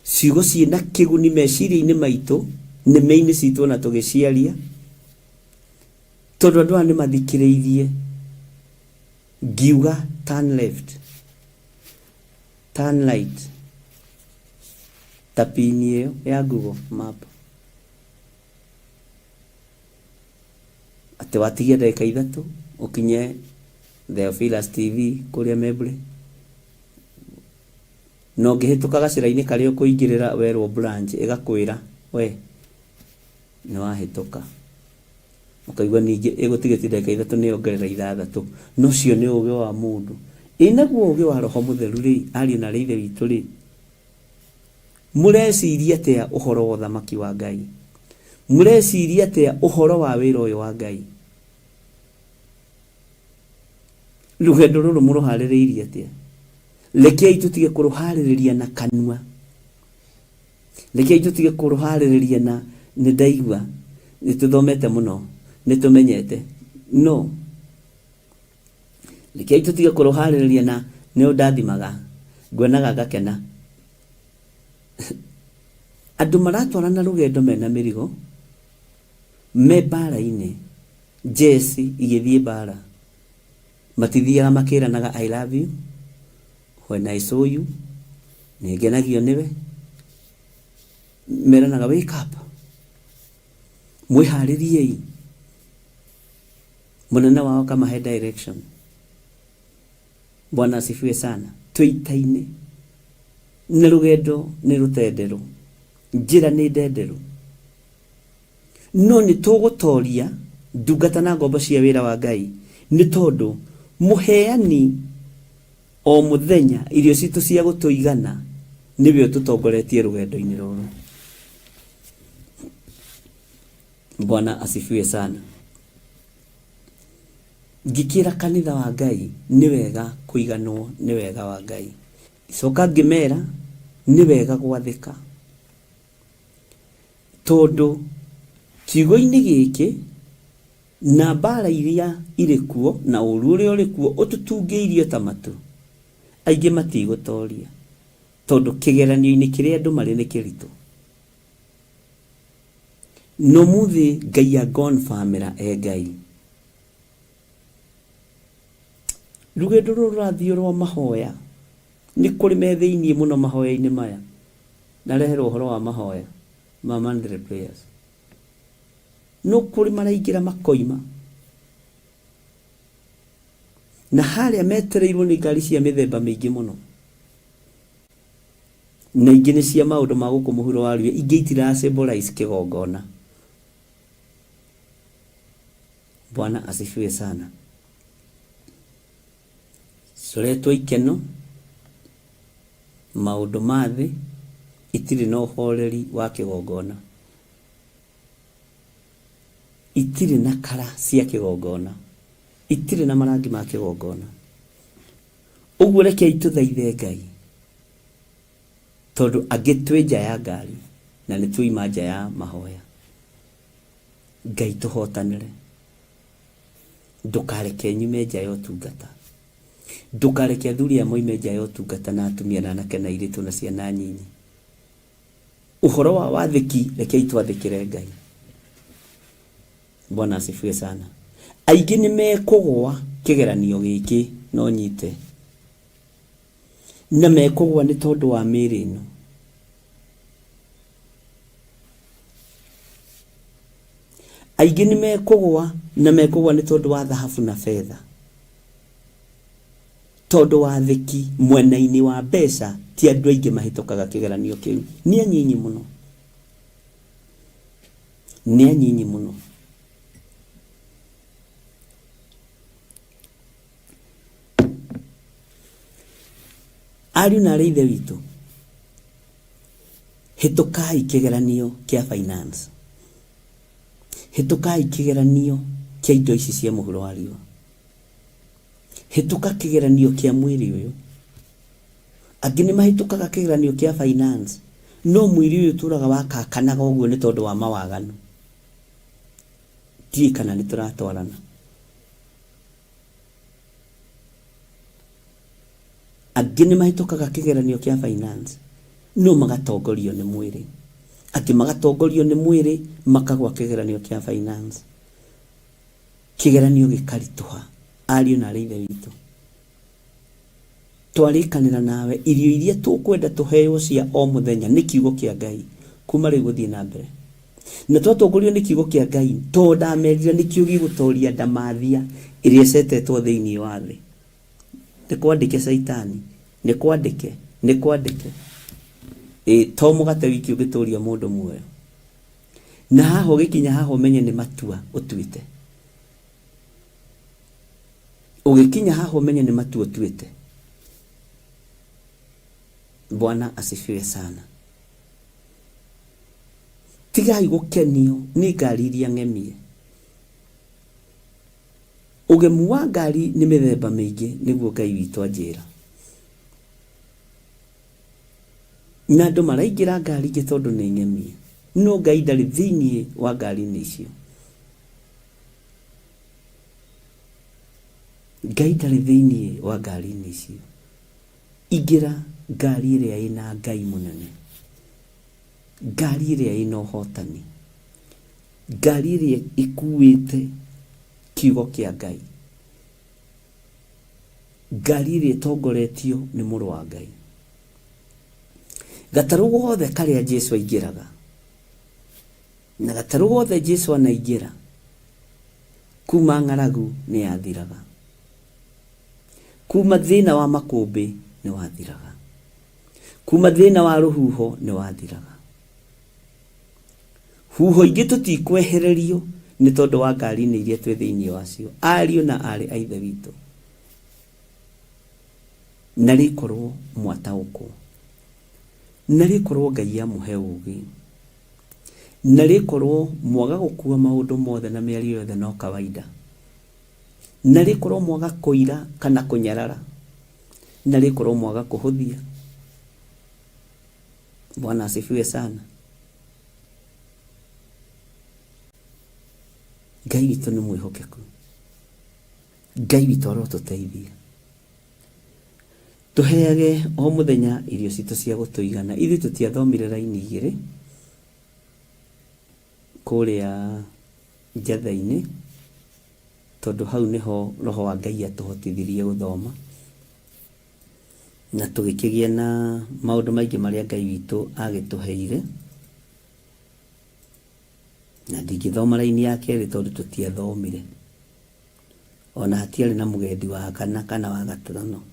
ciugo ciĩna kĩguni meciria-inĩ maitũ, nĩme-inĩ citũ na tũgĩciaria, tondũ andũ aya nĩ mathikĩrĩirie ngiuga turn left, turn right, ta pini ĩyo ya Google Map, atĩ watigia ndagĩka 3 ũkinye Theophilus TV kũrĩa Mebre, no ngĩhĩtũka gacĩra-inĩ karĩa ũkũingĩrĩra werwo branch, ĩgakwĩra we nĩ wahĩtũka. Ũkaigua ningĩ ĩgũtigĩtie ndagĩka 3 nĩyongerera 6. No cio nĩ ũgĩ wa mũndũ. Naguo ũgĩ wa Roho Mũtheru rĩ, ariũ na ithe witũ rĩ, mũreciria atĩa ũhoro wa ũthamaki wa Ngai? Mũreciria atĩa ũhoro wa wĩra ũyũ wa Ngai? Rũgendo rũrũ mũrũharĩrĩirie atĩa? Rekei tũtige kũrũharĩrĩria na kanua, rekei tũtige kũrũharĩrĩria na nĩ ndaigua, nĩ tũthomete mũno, nĩ tũmenyete. No, rekei tũtige kũrũharĩrĩria na nĩ ũndathimaga, nguonaga ngakena. Andũ maratwarana rũgendo mena mĩrigo, me mbara-inĩ, jesi igĩthiĩ mbara, matithiaga makĩranaga I love you, when I saw you, nĩngenagio nĩwe, meranaga wake up, mwĩharĩriei. Mũnene wao kamahe direction. Bwana asifiwe sana. Twĩita-inĩ nĩ rũgendo nĩ rũtenderũ, njĩra nĩ ndenderũ, no nĩ tũgũtoria ndungata na ngombo cia wĩra wa Ngai, nĩ tondũ muheani o muthenya irio citu cia gutuigana niwe tutongoretie rugendo-ini ruru. Bwana asifiwe sana. Ngikira kanitha wa Ngai ni wega kuiganwo ni wega wa Ngai. Coka ngimera ni wega gwathika tondu kiugo-ini giki na mbara iria iri kuo na uru uria uri kuo ututungeirio ta matu aingi matigutoria tondu kigeranio-ini kiria andu mari ni kiritu. No muthi Ngai agonfamira Ngai rugendo ruru rathio rwa mahoya ni kuri me thiini muno mahoya-ini maya na reherwo horo wa mahoya ma mandre prayers no kuri maraingira makoima na haria metereirwo ni ngari cia mithemba mingi muno na ingi ni cia maundu ma guku muhuro wa riwe ingi itira symbolize kigongona. Bwana asifiwe sana. Soretwo ikeno maundu mathi itiri no horeri wa kigongona, itiri na kara cia kigongona, itiri na marangi ma kigongona. Uguo reke ituthaithe Ngai tondu agitwe nja ya ngari na ni tuima nja ya mahoya. Ngai tuhotanire, ndukareke nyume nja ya utungata, ndukareke athuri a moime nja ya utungata na atumia na anake na iritu na ciana nyinyi. Uhoro wa wathiki reke itwathikire Ngai. Bwana asifiwe sana. Aingi ni mekugwa kigeranio giki no nyite na mekugwa ni tondu wa miri ino. Aingi ni mekugwa na mekugwa ni tondu wa thahabu na fedha, tondu wa thiki mwena-ini wa mbeca ti andu aingi mahitukaga kigeranio kiu. Ni anyinyi muno, ni anyinyi muno. Ariu na arithe witu, hitukai kigeranio kia finance, hitukai kigeranio kia indo ici cia muhuro wa riwa, hituka kigeranio kia mwiri uyu. Angi ni mahitukaga kigeranio kia finance no mwiri uyu turaga wakakanaga uguo ni tondu wa mawaganu. Ti kana ni turatwarana. Angi ni mahitukaga kigeranio kia finance no magatongorio ni mwiri, angi magatongorio ni mwiri makagwa kigeranio kia finance, kigeranio gikarituha. Ariu na arithe witu, twarikanira nawe irio iria tukwenda tuheo cia o muthenya ni kiugo kia Ngai kuma riu guthii na mbere, na twatongorio ni kiugo kia Ngai tonda merire ni kiugo gigutoria ndamathia iria cetetwo thiini wa thi. Ni kwandike Saitani, ni kwandike to mugate wiki ugitoria mundu muoyo, na haho gikinya haho menye ni matua utuite, ugikinya haho menye ni matua utuite. Bwana asifiwe sana. Tigai gukenio ni ngari iria ng'emie. Ugemu wa ngari ni mithemba mingi niguo Ngai witu anjira, na andu maraingira ngari ingi tondu ni ng'emie, no Ngai ndari thiini wa ngari-ini icio. Ngai ndari thiini wa ngari-ini icio. Ingira ngari iria ina Ngai munene, ngari iria ina uhotani, ngari iria ikuite kiugo kia Ngai, ngari iria tongoretio ni muru wa Ngai. Gataru gothe karia Jesu aingiraga na gataru gothe Jesu anaingira kuma ng'aragu ni yathiraga, kuma thina wa makumbi ni wathiraga, kuma thina wa ruhuho ni wathiraga. Huho ingi tutikwehererio ni tondu wa ngari-ini iria twi thiini wacio. Ariu na ari aithe witu, na rĩkorwo mwataũkwo, na rĩkorwo Ngai amũhe ũũgĩ, na rĩkorwo mwaga gũkua maũndũ mothe na mĩario yothe no kawaida, na rĩkorwo mwaga kũira kana kũnyarara, na rĩkorwo mwaga kũhũthia. Bwana asifiwe sana. Ngai witũ nĩ mwĩhokeku, Ngai witũ arotũteithia. Tũheage o mũthenya irio citũ cia gũtũigana. Ithuĩ tũtiathomire raini igĩrĩ kũrĩa njatha-inĩ, tondũ hau nĩho roho wa Ngai atũhotithirie gũthoma, na tũgĩkĩgĩa na maũndũ maingĩ marĩa Ngai witũ agĩtũheire, na ndingĩthoma raini ya kerĩ tondũ tũtiathomire, ona hatiarĩ na mũgendi wa kana kana wa gatano.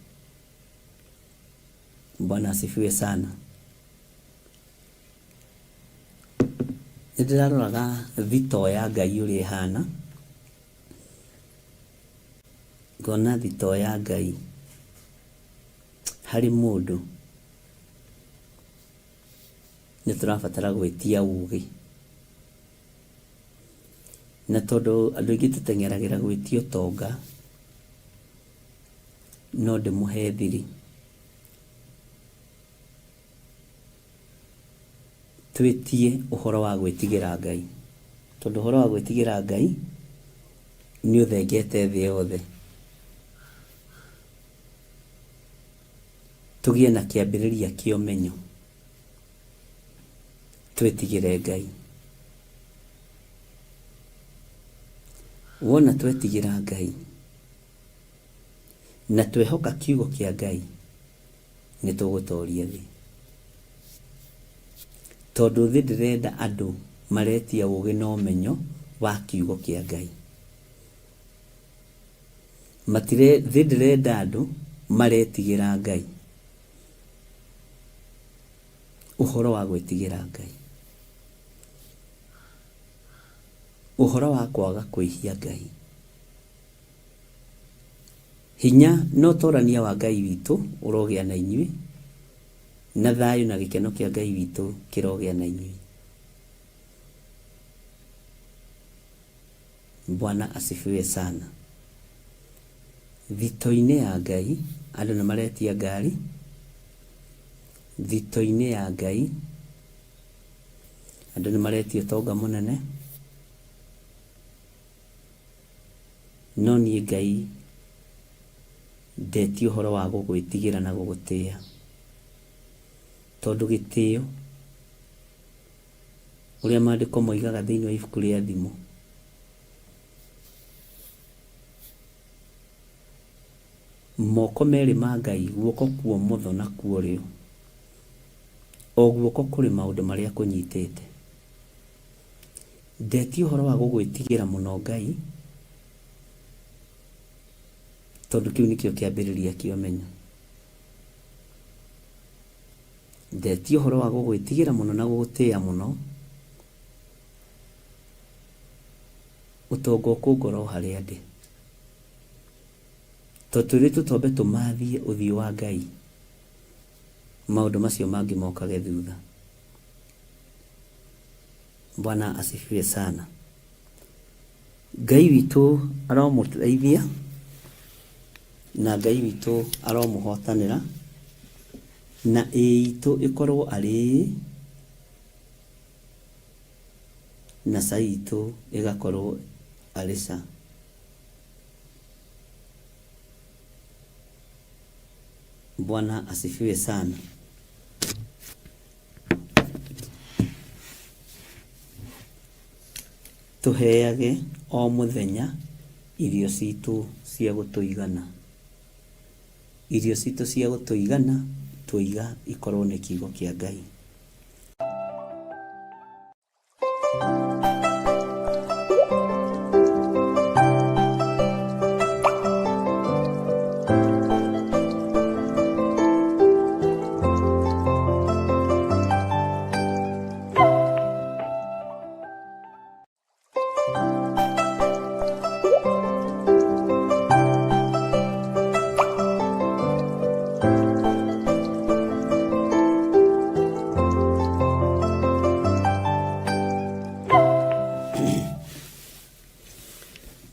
Bwana asifiwe sana. Nĩndĩraroraga thitoo ya Ngai ũrĩa ĩhana, ngona thitoo ya Ngai harĩ mũndũ nĩtũrabatara gwĩtia ũũgĩ, na tondũ andũ aingĩ tũteng'eragĩra gwĩtio ũtonga, no ndĩmũhe thiri. Twĩtie ũhoro wa gwĩtigĩra Ngai, tondũ ũhoro wa gwĩtigĩra Ngai nĩ ũthengete thĩ yothe. Tũgĩe na kĩambĩrĩria kĩa ũmenyo, twĩtigĩre Ngai. Wona twetigĩra Ngai na twehoka kiugo kĩa Ngai, nĩ tũgũtooria thĩ, tondũ thĩ ndĩrenda andũ maretia ũũgĩ na ũmenyo wa kiugo kĩa Ngai. Thĩ ndĩrenda andũ maretigĩra Ngai, ũhoro wa gwĩtigĩra Ngai, ũhoro wa kwaga kwĩhia Ngai. Hinya no ũtorania wa Ngai witũ ũrogĩa na inyuĩ, na thayũ na gĩkeno kĩa Ngai witũ kĩrogĩa na inyuĩ. Bwana asifiwe sana. Thito-inĩ ya Ngai andũ nĩ maretia ngari, thito-inĩ ya Ngai andũ nĩ maretia ũtonga mũnene, no niĩ Ngai ndetia ũhoro wa gũgwĩtigĩra na gũgũtĩĩa, tondũ gĩtĩo ũrĩa maandĩko moigaga thĩinĩ wa ibuku rĩa thimo, moko merĩ ma Ngai, guoko kwa ũmotho na kwa ũrĩo, o guoko kũrĩ maũndũ marĩa kũnyitĩte. Ndetia ũhoro wa gũgwĩtigĩra mũno Ngai, tondũ kĩu nĩkĩo kĩambĩrĩria kĩa ũmenyo. Ndetia ũhoro wa gũgwĩtigĩra mũno na gũgũtĩĩa mũno, ũtonga ũkũngora o harĩa ndĩ, tondũ twĩrĩtwo twambe tũmathie ũthiũ wa Ngai, maũndũ macio mangĩ mokage thutha. Bwana asifiwe sana. Ngai witũ aromũteithia na Ngai witũ aromũhotanĩra, na itũ ĩkorwo arĩ na ca itũ ĩgakorwo arĩ ca. Bwana asifiwe sana. Tũheage o mũthenya irio citũ cia gũtũigana. Irio citũ cia gũtũigana tũiga ikorwo nĩ kiugo kĩa Ngai.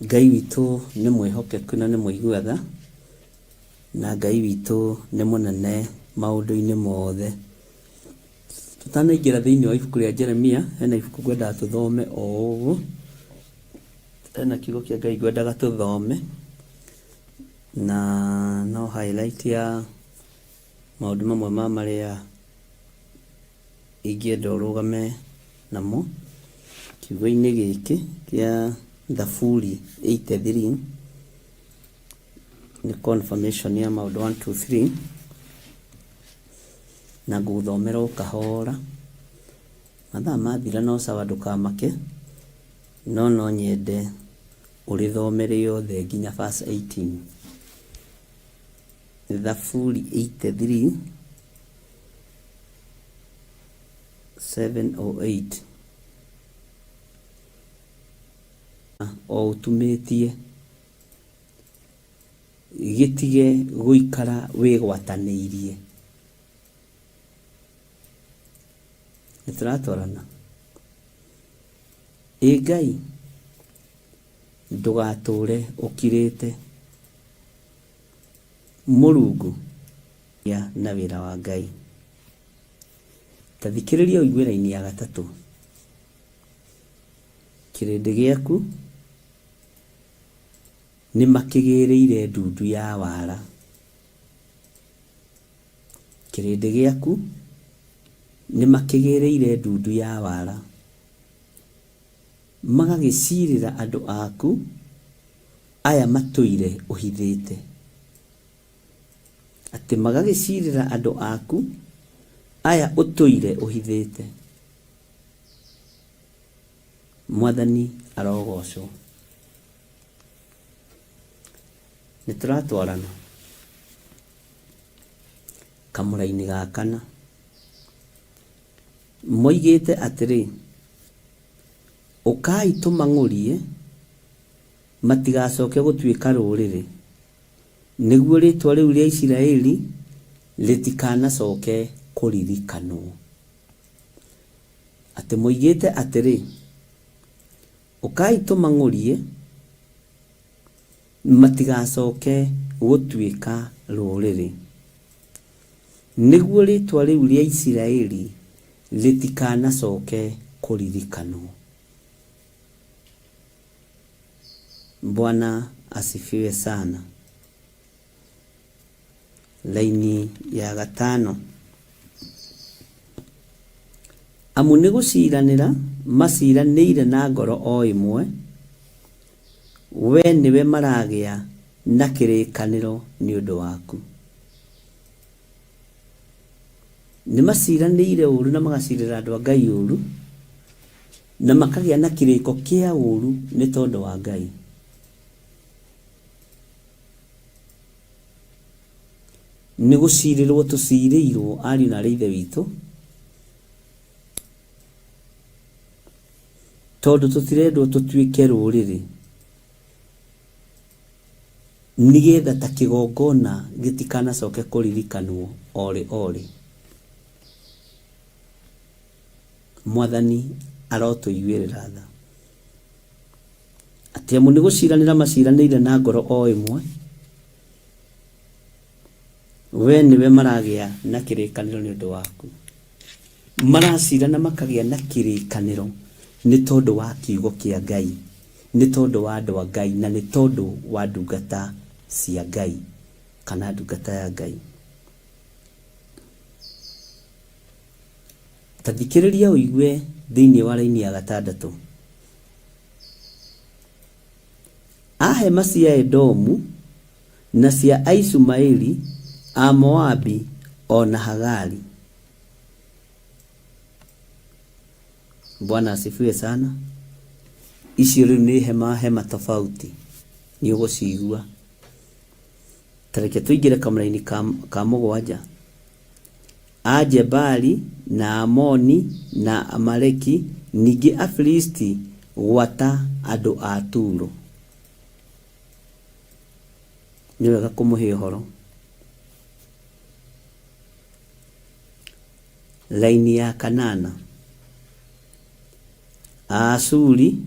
Ngai witũ nĩ mwĩhokeku na nĩ mũigua na Ngai witũ nĩ mũnene maũndũ-inĩ mothe. Tũtanaingĩra thĩinĩ wa ibuku rĩa Jeremia, hena ibuku ngwendaga tũthome o ũguo. Hena kiugo kĩa Ngai ngwendaga tũthome na no highlight ya maũndũ mamwe ma marĩa ingĩenda ũrũgame namo kiugo-inĩ gĩkĩ kĩa Thaburi 83. Nĩ confirmation ya maũndũ 1, 2, 3 na ngũthomera o kahora. Mathaa mathira no sawa ndũkamake, no nyende ũrĩthomere yothe nginya verse 18. Thaburi 83 7 or 8. O ũtumĩtie gĩtige gũikara wĩgwatanĩirie. Nĩtũratwarana? Ngai ndũgatũre ũkirĩte. Mũrungu ya na wĩra wa Ngai. Ta thikĩrĩria ũigue raini ya 3. Kĩrĩndĩ gĩaku nĩ makĩgĩrĩire ndundu ya wara. Kĩrĩndĩ gĩaku nĩ makĩgĩrĩire ndundu ya wara, magagĩcirĩra andũ aku aya matũire ũhithĩte. Atĩ magagĩcirĩra andũ aku aya ũtũire ũhithĩte. Mwathani arogocwo. Nĩtũratwarana? Kamũra-inĩ ga 4 moigĩte atĩrĩ, ũkai tũmang'ũrie matigacoke gũtuĩka rũrĩrĩ, nĩguo rĩtwa rĩu rĩa Isiraeli rĩtikanacoke kũririkanwo. Atĩ moigĩte atĩrĩ, ũkai tũmang'ũrie matigacoke gũtuĩka rũrĩrĩ, nĩguo rĩtwa rĩu rĩa Isiraeli rĩtikanacoke kũririkanwo. Bwana asifiwe sana. Laini ya 5. Amu nĩ gũciranĩra maciranĩire na ngoro o ĩmwe, we nĩwe maragĩa na kĩrĩkanĩro nĩ ũndũ waku. Nĩ maciranĩire ũru na magacirĩra andũ a Ngai ũru, na makagĩa na kĩrĩko kĩa ũru nĩ tondũ wa Ngai. Nĩ gũcirĩrwo tũcirĩirwo ariũ na ithe witũ, tondũ tũtirendwo tũtuĩke rũrĩrĩ, nĩgetha ta kĩgongona gĩtikanacoke kũririkanwo orĩ. Mwathani arotũiguĩrĩra tha. Atĩ amu nĩ gũciranĩra maciranĩire na ngoro o ĩmwe, we nĩwe maragĩa na kĩrĩkanĩro nĩ ũndũ waku. Maracirana makagĩa na kĩrĩkanĩro nĩ tondũ wa kiugo kĩa Ngai, nĩ tondũ wa andũ a Ngai, na nĩ tondũ wa ndungata cia Ngai kana ndungata ya Ngai. Ta thikĩrĩria ũigue thĩinĩ wa raini ya 6. Ahema cia Edomu na cia Aishumaeli, a Moabi ona Hagari. Bwana asifiwe sana. Icio rĩu nĩ hema tofauti, nĩ ũgũcigua. Tareke tũingĩre kamũra-inĩ ka 7. Ajebali na Amoni na Amaleki, ningĩ Afilisti gwata andũ a Turo. Nĩ wega kũmũhe ũhoro. Laini ya 8. Aasuri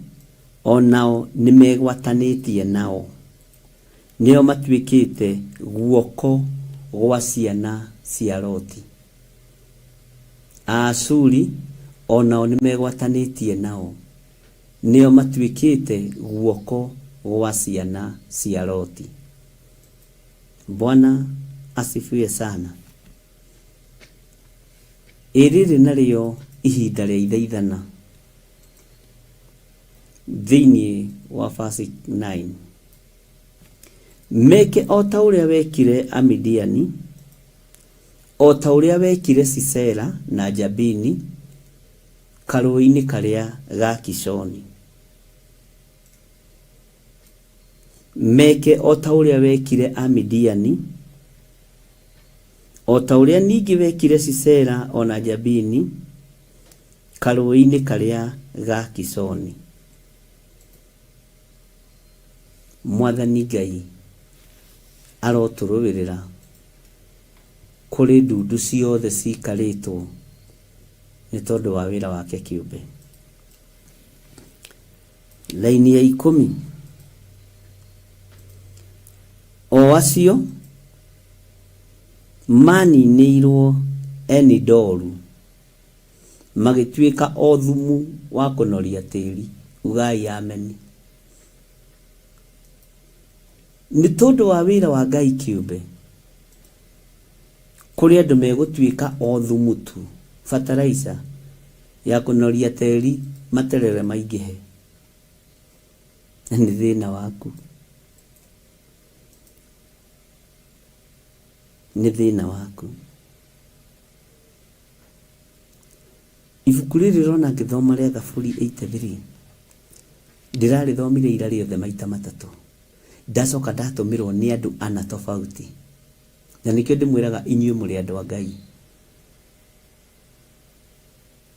onao nimegwatanitie nao, nio matuikite guoko gwa ciana cia Loti. Aashuri onao nimegwatanitie nao, nio matuikite guoko gwa ciana cia Loti. Bwana asifiwe sana. Iriri nario ihinda ria ithaithana thiini wa verse 9. Meke o ta uria wekire Amidiani, o ta uria wekire Sisera na Jabini karũĩ-inĩ karĩa ga Kishoni. Meke o ta uria wekire Amidiani, o ta uria ningĩ wekire Sisera ona Jabini karũĩ-inĩ karĩa ga Kishoni. Mwathani Ngai aroturũwĩrĩra kũrĩ ndundu ciothe cikarĩtwo nĩ tondũ wa wĩra wake kĩũmbe. Laini ya 10. O acio maninĩirwo Enidoru magĩtuĩka o thumu wa kũnoria tĩri. Ugai ameni. Nĩ tondũ wa wĩra wa Ngai kĩũmbe kũrĩ andũ megũtuĩka o thumu tu, fertilizer ya kũnoria tĩri materere maingĩhe. Nĩ thĩna waku, nĩ thĩna waku. Ibuku rĩrĩ rona ngĩthoma rĩa Thaburi 83 ndĩrarĩthomire ira rĩothe maita matatũ. Ndacoka ndatũmirwo nĩ andũ ana tofauti, na nĩkĩo ndĩmwĩraga inyuĩ mũrĩ andũ a Ngai.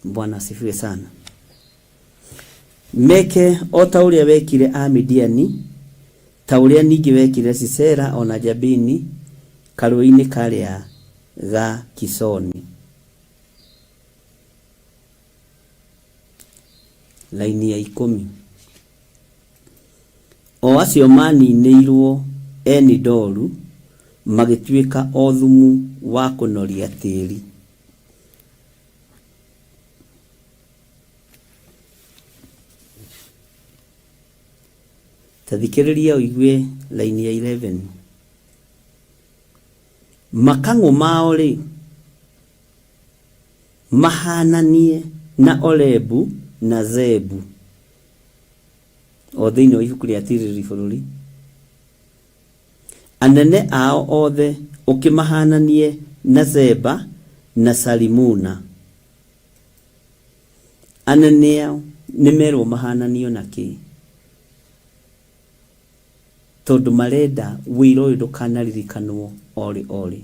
Bwana asifiwe sana. Meke o ta uria wekire Amidiani, ta uria ningĩ wekire Sisera ona Jabini karũĩ-inĩ karĩa ga Kishoni. Laini ya 10. O acio maninĩirwo Enidoru magĩtuĩka o thumu wa kũnoria tĩri. Tathikĩrĩria ũigue laini ya 11. Makang'ũ mao rĩ mahananie na Orebu na Zebu. O thĩinĩ wa ibuku rĩa Tiriri bũrũri. Anene ao othe ũkĩmahananie na Zeba na Salimuna. Anene ao nĩmerwo mahananio na kĩ? Tondũ marenda wĩra ũyũ ndũkanaririkanwo orĩ orĩ.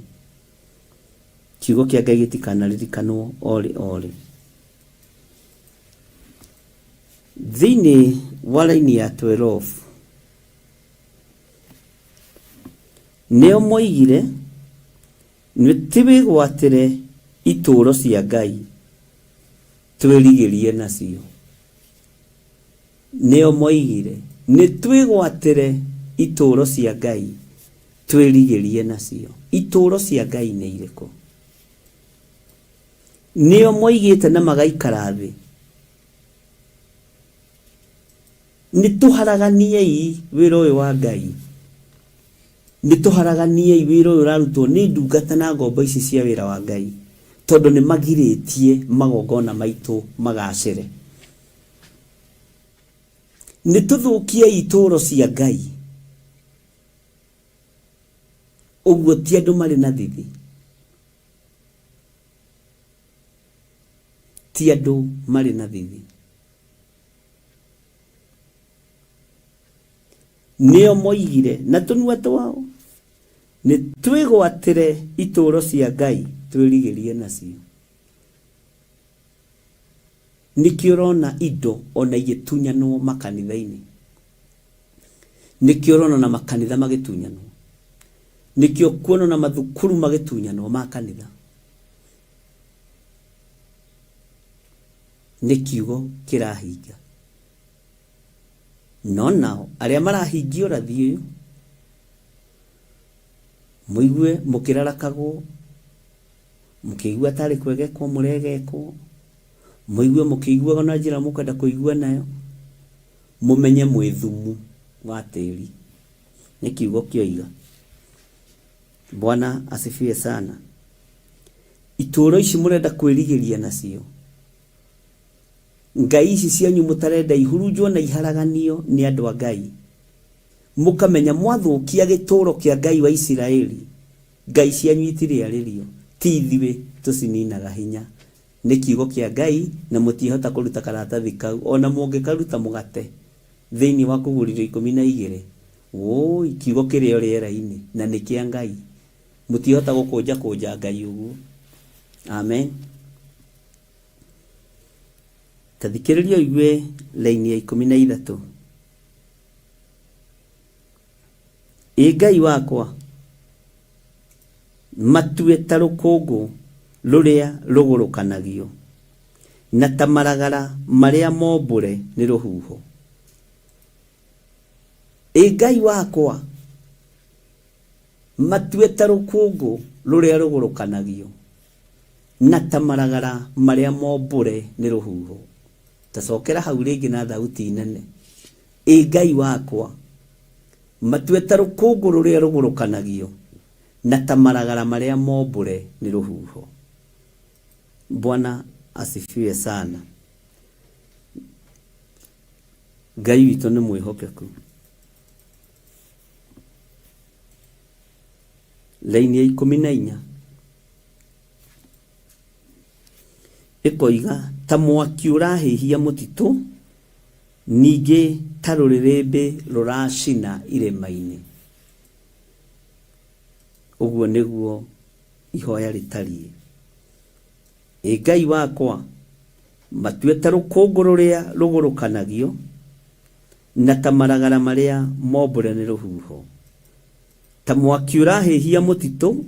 Kiugo kĩa Ngai gĩtikanaririkanwo orĩ orĩ. Thĩinĩ wa laini ya 12 nĩo moigire nĩtwĩgwatĩre itũũro cia Ngai twĩrigĩrie nacio. Nĩo moigire nĩtwĩgwatĩre itũũro cia Ngai twĩrigĩrie nacio. Itũũro cia Ngai nĩ irĩkũ? Nĩo moigĩte na magaikara thĩ nĩtũharaganiei wĩra ũyũ wa Ngai, nĩtũharaganiei wĩra ũyũ ũrarutwo nĩ ndungata na ngombo ici cia wĩra wa Ngai, tondũ nĩmagirĩtie magongona maitũ magacĩre. Nĩtũthũkiei itũũro cia Ngai. Ũguo ti andũ marĩ na thithi, ti andũ marĩ na thithi. Nĩo moigire na tũnua twao nĩtwĩgwatĩre itũũro cia Ngai twĩrigĩrie nacio. Nĩkĩo ũrona indo ona igĩtunyanwo makanitha-inĩ. Nĩkĩo ũrona na makanitha magĩtunyanwo. Nĩkĩo kuona na mathukuru magĩtunyanwo ma kanitha. Nĩ kiugo kĩrahinga. no nao aria marahingio rathi uyu muigue mukirarakagwo mukigua tari kwegekwo muregekwo muigue mukigua na njira mukenda kuigua nayo mumenye mwithumu wa tiri ni kiugo kioiga. Bwana asifiwe sana. Ituro ici murenda kwirigiria nacio ngai ici cianyu mutarenda ihurunjwo na iharaganio ni andu a Ngai mukamenya mwathukia gituro kia Ngai wa Isiraeli ngai cianyu itiriaririo ti ithuĩ tucininaga hinya ni kiugo kia Ngai na mutihota kuruta karatathi kau ona mungikaruta mugate thiini wa Kũguũrĩrio 12 oi kiugo kirio riera-ini na ni kia Ngai mutihota gukunja Ngai uguo. Amen. Tathikiriria igue laini ya 13. Ngai wakwa matue ta rũkũngũ rũrĩa rũgũrũkanagio na ta maragara marĩa mombũre nĩ rũhuho. Ngai wakwa matue ta rũkũngũ rũrĩa rũgũrũkanagio na ta maragara marĩa mombũre nĩ rũhuho. Tacokera hau rĩngĩ na thauti nene. Ngai wakwa matue ta rũkũngũ rũrĩa rũgũrũkanagio na ta maragara marĩa mombũre nĩ rũhuho. Bwana asifiwe sana. Ngai witũ nĩ mwĩhokeku. Laini ya 14 ikoiga ta mwaki ũrahĩhia mũtitũ ningĩ ta rũrĩrĩmbĩ rũracina irĩma-inĩ. Ũguo nĩguo ihoya rĩtariĩ. Ngai wakwa matue ta rũkũngũ rũrĩa rũgũrũkanagio na ta maragara marĩa mombũre nĩ rũhuho. Ta mwaki ũrahĩhia mũtitũ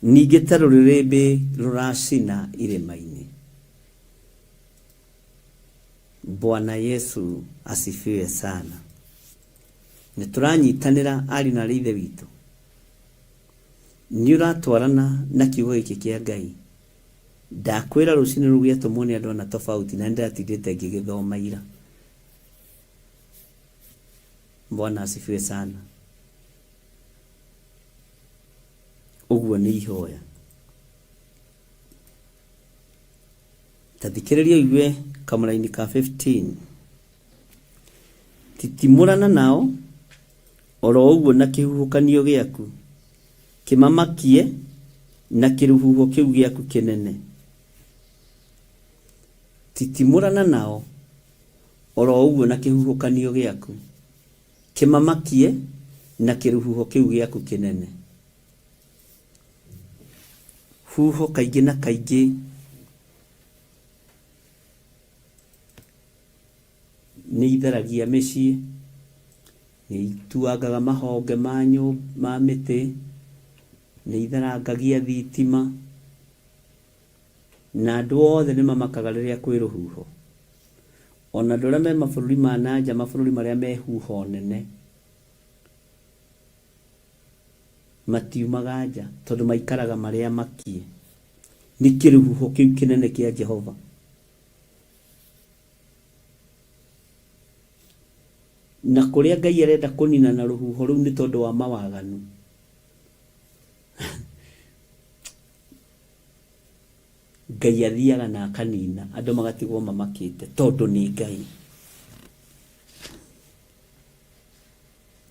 ningĩ ta rũrĩrĩmbĩ rũracina irĩma-inĩ. Bwana Yesu asifiwe sana. Nĩtũranyitanĩra ari na ithe witũ. Nĩũratwarana na kiugo gĩkĩ kĩa Ngai. Ndakwĩra rũcinĩ rũu gĩatũmwo nĩ andũ ana tofauti na nĩndatindĩte ngĩgĩthoma ira. Bwana asifiwe sana. Ũguo nĩ ihoya. Tathikĩrĩria igue kamũra-inĩ ka 15. Titimũrana nao oro ũguo na kĩhuhũkanio gĩaku kĩmamakie na kĩrũhuho kĩu gĩaku kĩnene. Titimũrana nao oro ũguo na kĩhuhũkanio gĩaku kĩmamakie na kĩrũhuho kĩu gĩaku kĩnene. Huho kaingĩ na kaingĩ nĩ itharagia mĩciĩ, nĩ ituangaga mahonge ma mĩtĩ, nĩ itharangagia thitima, na andũ othe nĩ mamakaga rĩrĩa kwĩ rũhuho. Ona andũ arĩa me mabũrũri ma nanja, mabũrũri marĩa me huho nene, matiumaga nja tondũ maikaraga marĩa makie nĩ kĩrũhuho kĩu kĩnene kĩa Jehova. Na kũrĩa Ngai arenda kũnina na rũhuho rũu nĩ tondũ wa mawaganu. Ngai athiaga na akanina andũ magatigwo mamakĩte tondũ nĩ Ngai.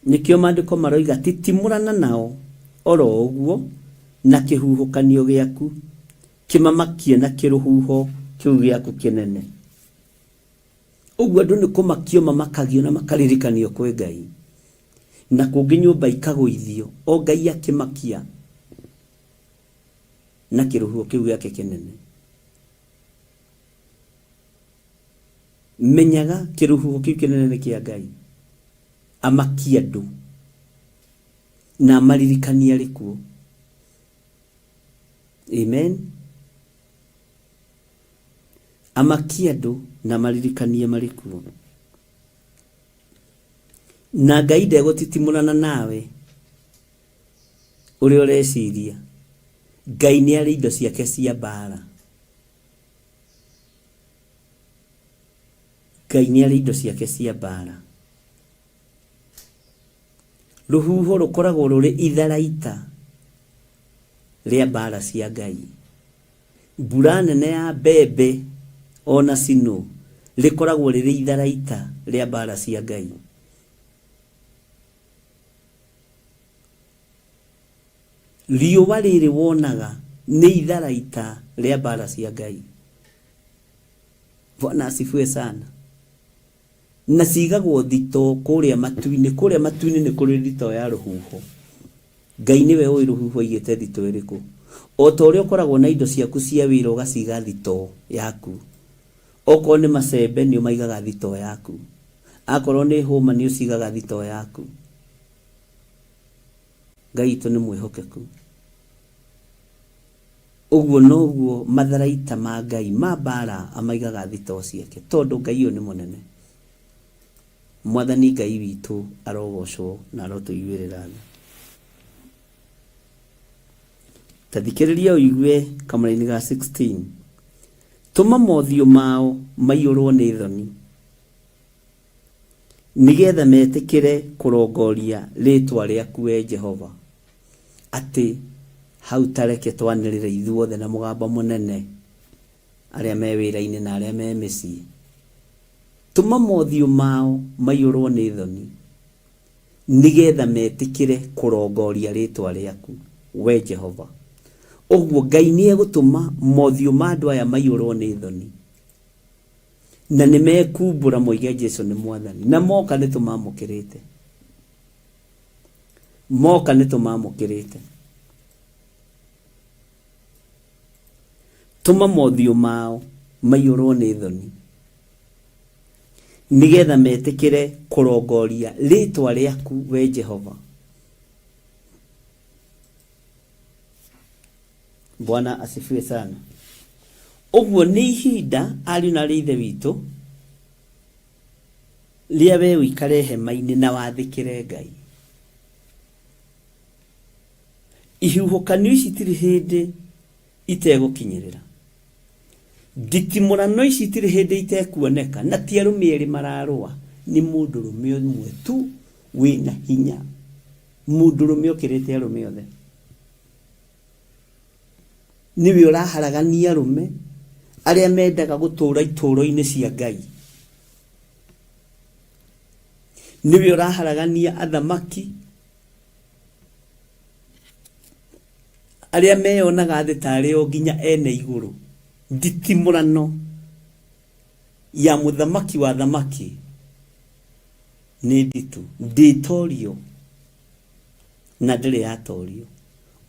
Nĩkĩo maandĩko maroiga titimũrana nao oro ũguo na kĩhuhũkanio gĩaku kĩmamakie na kĩrũhuho kĩu gĩaku kĩnene. Ũguo andũ nĩ kũmakio mamakagio na makaririkanio kwĩ Ngai. Na kũngĩ nyũmba ikagũithio o Ngai akĩmakia na kĩrũhuho kĩu gĩake kĩnene. Menyaga kĩrũhuho kĩu kĩnene nĩ kĩa Ngai. Amakia andũ na amaririkania arĩ kuo. Amen. Amakia andũ na amaririkania marĩ kuo. na Ngai ndegũtitimũrana nawe ũrĩa ũreciria. Ngai nĩ arĩ indo ciake cia mbara. Ngai nĩ arĩ indo ciake cia mbara. Rũhuho rũkoragwo rũrĩ itharaita rĩa mbara cia Ngai. Mbura nene ya mbembe ona sino rĩkoragwo rĩrĩ itharaita rĩa mbara cia Ngai. Riũa rĩrĩ wonaga nĩ itharaita rĩa mbara cia Ngai. Bwana asifiwe sana. Na cigagwo thito kũrĩa matu-inĩ nĩ kũrĩ thito ya rũhuho. Ngai nĩwe ũĩ rũhuho igĩte thito ĩrĩkũ. O ta ũrĩa ũkoragwo na indo ciaku cia wĩra ũgaciga thito yaku. Okorwo nĩ macembe nĩ ũmaigaga thito yaku. Akorwo nĩ hũma nĩ ũcigaga thito yaku. Ngai witũ nĩ mwĩhokeku. Ũguo noguo matharaita ma Ngai ma mbara amaigaga thito ciake, tondũ Ngai ũyũ nĩ mũnene. Mwathani Ngai witũ arogocwo na arotũiguĩrĩra tha. Tathikĩrĩria ũigue kamũra-inĩ ga 16. Tũma mothiũ mao maiyũrwo nĩ thoni, nĩgetha metĩkĩre kũrongoria rĩtwa rĩaku we Jehova. Atĩ hau tareke twanĩrĩre ithuothe na mũgambo mũnene, arĩa me wĩra-inĩ na arĩa me mĩciĩ. Tũma mothiũ mao maiyũrwo nĩ thoni, nĩgetha metĩkĩre kũrongoria rĩtwa rĩaku we Jehova. Ũguo Ngai nĩ egũtũma mothiũ ma andũ aya maiyũrwo nĩ thoni, na nĩ mekumbũra moige Jesũ nĩ Mwathani, na moka nĩ tũmamũkĩrĩte. Moka nĩ tũmamũkĩrĩte. Tũma mothiũ mao maiyũrwo nĩ thoni, nĩgetha metĩkĩre kũrongoria rĩtwa rĩaku we Jehova. Bwana asifiwe sana. Ũguo nĩ ihinda ariũ na ithe witũ rĩa we ũikare hema-inĩ na wathĩkĩre Ngai. Ihuhũkanio ici itirĩ hĩndĩ itegũkinyĩrĩra. Nditimũrano ici itirĩ hĩndĩ itekuoneka, na ti arũme erĩ mararũa, nĩ mũndũrũme ũmwe tu wĩna hinya. Mũndũrũme ũkĩrĩte arũme othe. Niwe ũraharagania arũme arĩa mendaga gũtũũra itũũro-inĩ cia Ngai. Niwe ũraharagania athamaki arĩa meyonaga thĩ tarĩ o nginya ene igũrũ. Nditimũrano ya mũthamaki wa thamaki nĩ nditũ, ndĩtorio na ndĩrĩ yatorio.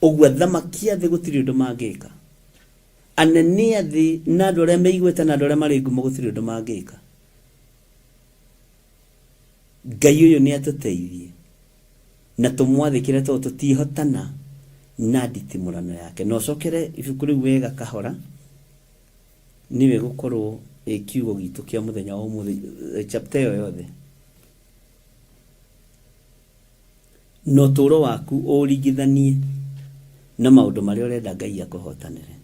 Ũguo athamaki a thĩ gũtirĩ ũndũ mangĩka. Anene a thĩ na andũ arĩa meiguĩte na andũ arĩa marĩ ngumo gũtirĩ ũndũ mangĩka. Ngai ũyũ nĩ atũteithie na tũmwathĩkĩre tondũ tũtihotana na nditimũrano yake. Na ũcokere ibuku rĩu wega kahora, niwe gũkorwo kiugo gitũ kĩa mũthenya wa ũmũthĩ, chapter ĩyo yothe. No ũtũũro waku ũringithanie na maũndũ marĩa ũrenda Ngai akũhotanĩre.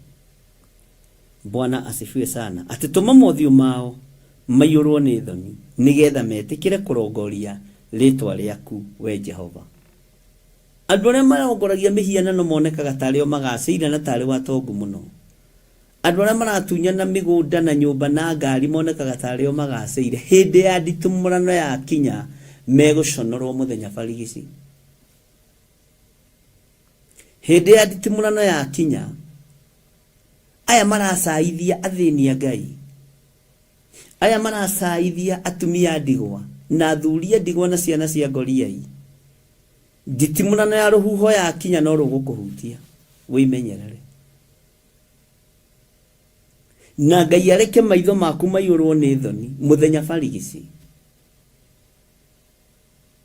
Bwana asifiwe sana. Atĩ tũma mothiũ mao maiyũrwo nĩ thoni, nĩgetha metĩkĩre kũrongoria rĩtwa rĩaku we Jehova. Andũ arĩa marongoragia mĩhianano monekaga tarĩ o magacĩire na tarĩ watongu mũno. Andũ arĩa maratunyana mĩgũnda na nyũmba na ngari monekaga tarĩ o magacĩire. Hĩndĩ ya nditimũrano ya kinya megũconorwo mũthenya barigici. Hĩndĩ ya nditimũrano ya kinya aya maracaithia athĩni a Ngai, aya maracaithia atumia ndigwa na athuri a ndigwa na ciana cia ngoriai. Nditimũrano ya rũhuho ya kinya no rũgũkũhutia, wĩmenyerere. Na Ngai areke maitho maku maiyũrwo nĩ thoni mũthenya barigici.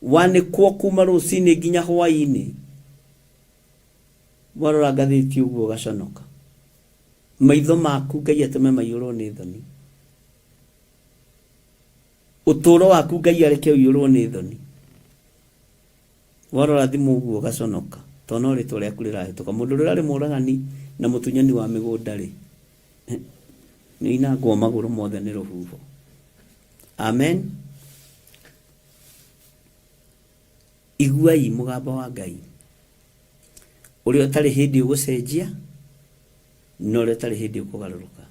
Wanĩkwo kuma rũcinĩ nginya hwaĩ-inĩ, warora ngathĩti ũguo ũgaconoka. Maitho maku Ngai atũme maiyũrwo nĩ thoni. Ũtũũro waku Ngai areke ũiyũrwo nĩ thoni. warora thimu guo gaconoka tono ritwa riaku rirahituka mundu rirari muragani na mutunyani wa migunda ri ni inangwo maguru mothe ni ruhuho. Amen. Iguai mugambo wa Ngai uri utari hindi ugucenjia no uri utari hindi ukugaruruka.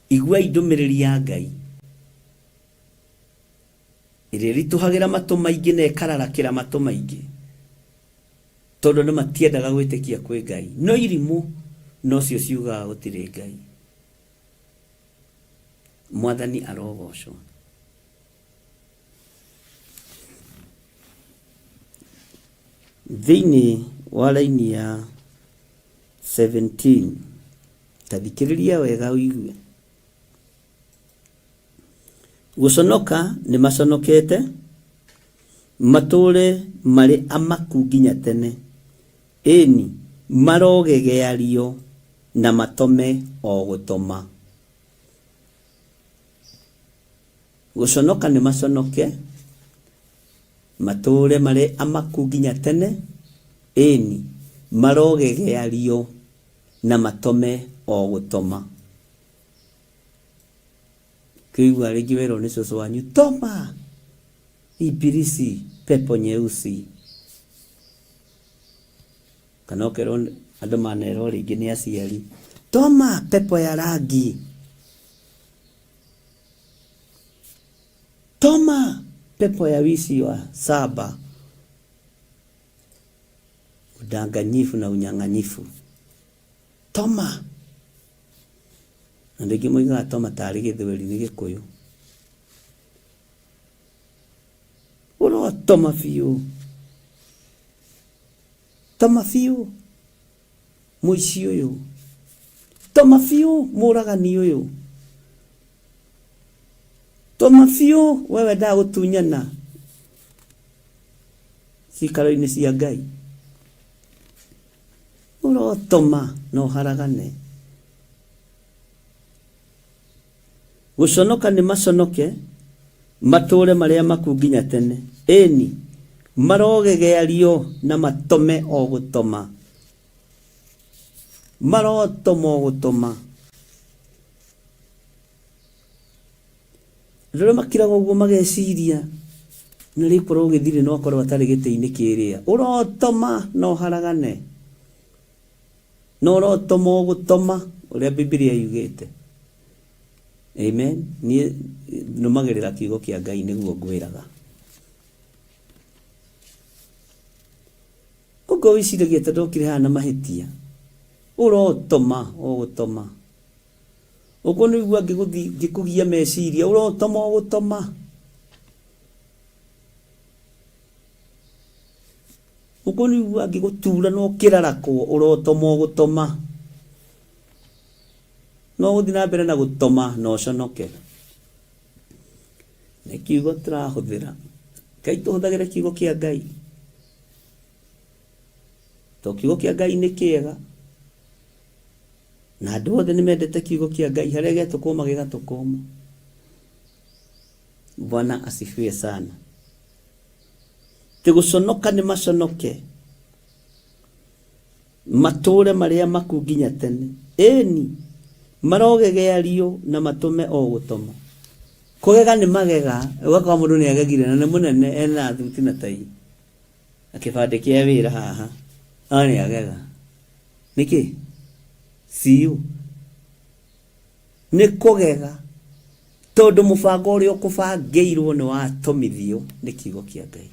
Iguai ndumiriri ya Ngai iri rituhagira matu maingi na ikararakira matu maingi tondu ni matiendaga gwitikia kwi Ngai no irimu no cio ciugaga gutiri Ngai. Mwathani arogocwo. Thiini wa laini ya 17 tathikiriria wega uigue. Guconoka ni maconokete mature mari amaku nginya tene, eni marogegeario na matome o gutoma. Guconoka ni maconoke mature mari amaku nginya tene, eni marogegeario na matome o gutoma. Kiwa regiwero ni soso wanyu toma ibilisi pepo nyeusi kanokero andu manero ringi ni aciari toma pepo ya rangi, toma pepo ya wici wa saba, udanganyifu na unyanganyifu, toma. Ndiki moiga toma tari githweri ni Gikuyu. Uro toma fiu. Toma fiu. Muici uyu. Toma fiu muragani uyu. Toma fiu wewe da gutunyana. Cikaro-ini cia Ngai. Uro toma no haragane. Guconoka ni maconoke mature maria maku nginya tene, eni marogegeario na matome o gutoma. Marotoma o gutoma. Rero makira guo mageciria na rikoro ugithire no akorwo atari gite-ini kiria urotoma no haragane no urotoma o gutoma uria Biblia yugite. Amen. Ni numagirira kiugo kia Ngai niguo ngwiraga. Ugo wiciragia ta ndokire hana mahitia. Urotoma o gutoma. Ugo ni igua ngikugia meciria urotoma o gutoma. Ugo ni igua ngigutura no kirarako urotoma o gutoma. No guthina mbere na gutoma no conoke. Ni kiugo turahuthira. Kai tuhuthagira kiugo kia Ngai. To kiugo kia Ngai ni kiega. Na andu othe ni mendete kiugo kia Ngai haria getukuma gigatukuma. Bwana asifiwe sana. Tiguconoka ni maconoke mature maria maku nginya tene, eni marogegeario na matume o gutoma. Kugega ni magega ugakwa mundu ni agegire na ni munene ena thuti na tai akibande kia wira haha ani agega niki siu ni kugega tondu mubango uria ukubangeirwo ni watomithio ni kiugo kia Ngai.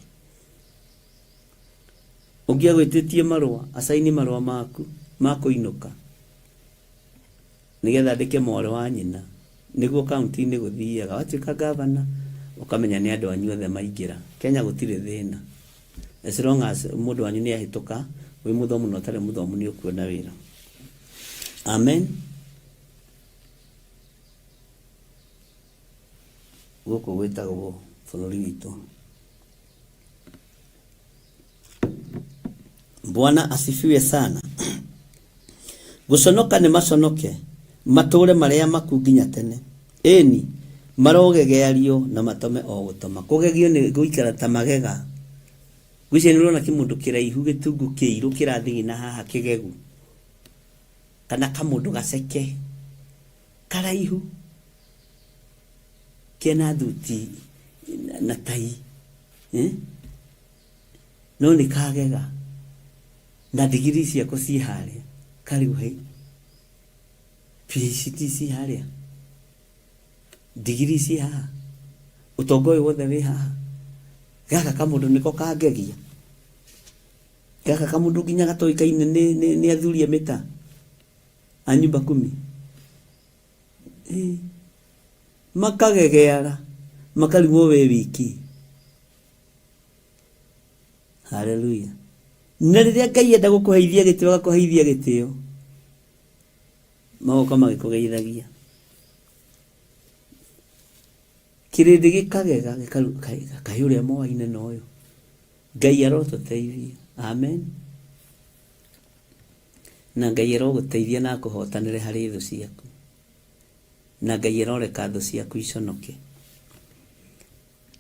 Ungia gwititie marua asaini marua maku makuinuka nigetha ndike mwarĩ wa nyina niguo kaunti-inĩ gũthiaga watuĩka gavana ukamenya ni andu anyu othe maingira. Kenya gũtirĩ thĩna as long as mũndũ wanyu nĩ ahĩtũka wĩ mũthomu na ũtarĩ mũthomu nĩ ũkuona wĩra. Amen. Gũkũ gwĩtagwo bũrũri witũ. Bwana asifiwe sana. Guconoka ni maconoke mature maria maku nginya tene, eni marogegeario na matome o gutoma. Kugegio ni guikara ta magega Gwicenirwo na kimundu kiraihu gitungu kiiru kirathi na haha kigegu kana kamundu gaceke karaihu kena thuti na tai no ni kagega na digiri ciako ci haria kariu hei PhD ci haria digiri ci haha utongoi wothe wi haha gaka kamundu niko kagegia gaka kamundu nginya gatoikaine ni athuria mita anyumba 10 makagegeara makarimo we wiki. Hallelujah. Na riria Ngai enda gukuheithia gitio gakuheithia gitio magoka magikugeithagia kirindi gikagega gikayuria moaine noyo Ngai arotuteithia. Amen. Na Ngai aroguteithia na kuhotanire hari thu ciaku na Ngai aroreka thu ciaku iconoke.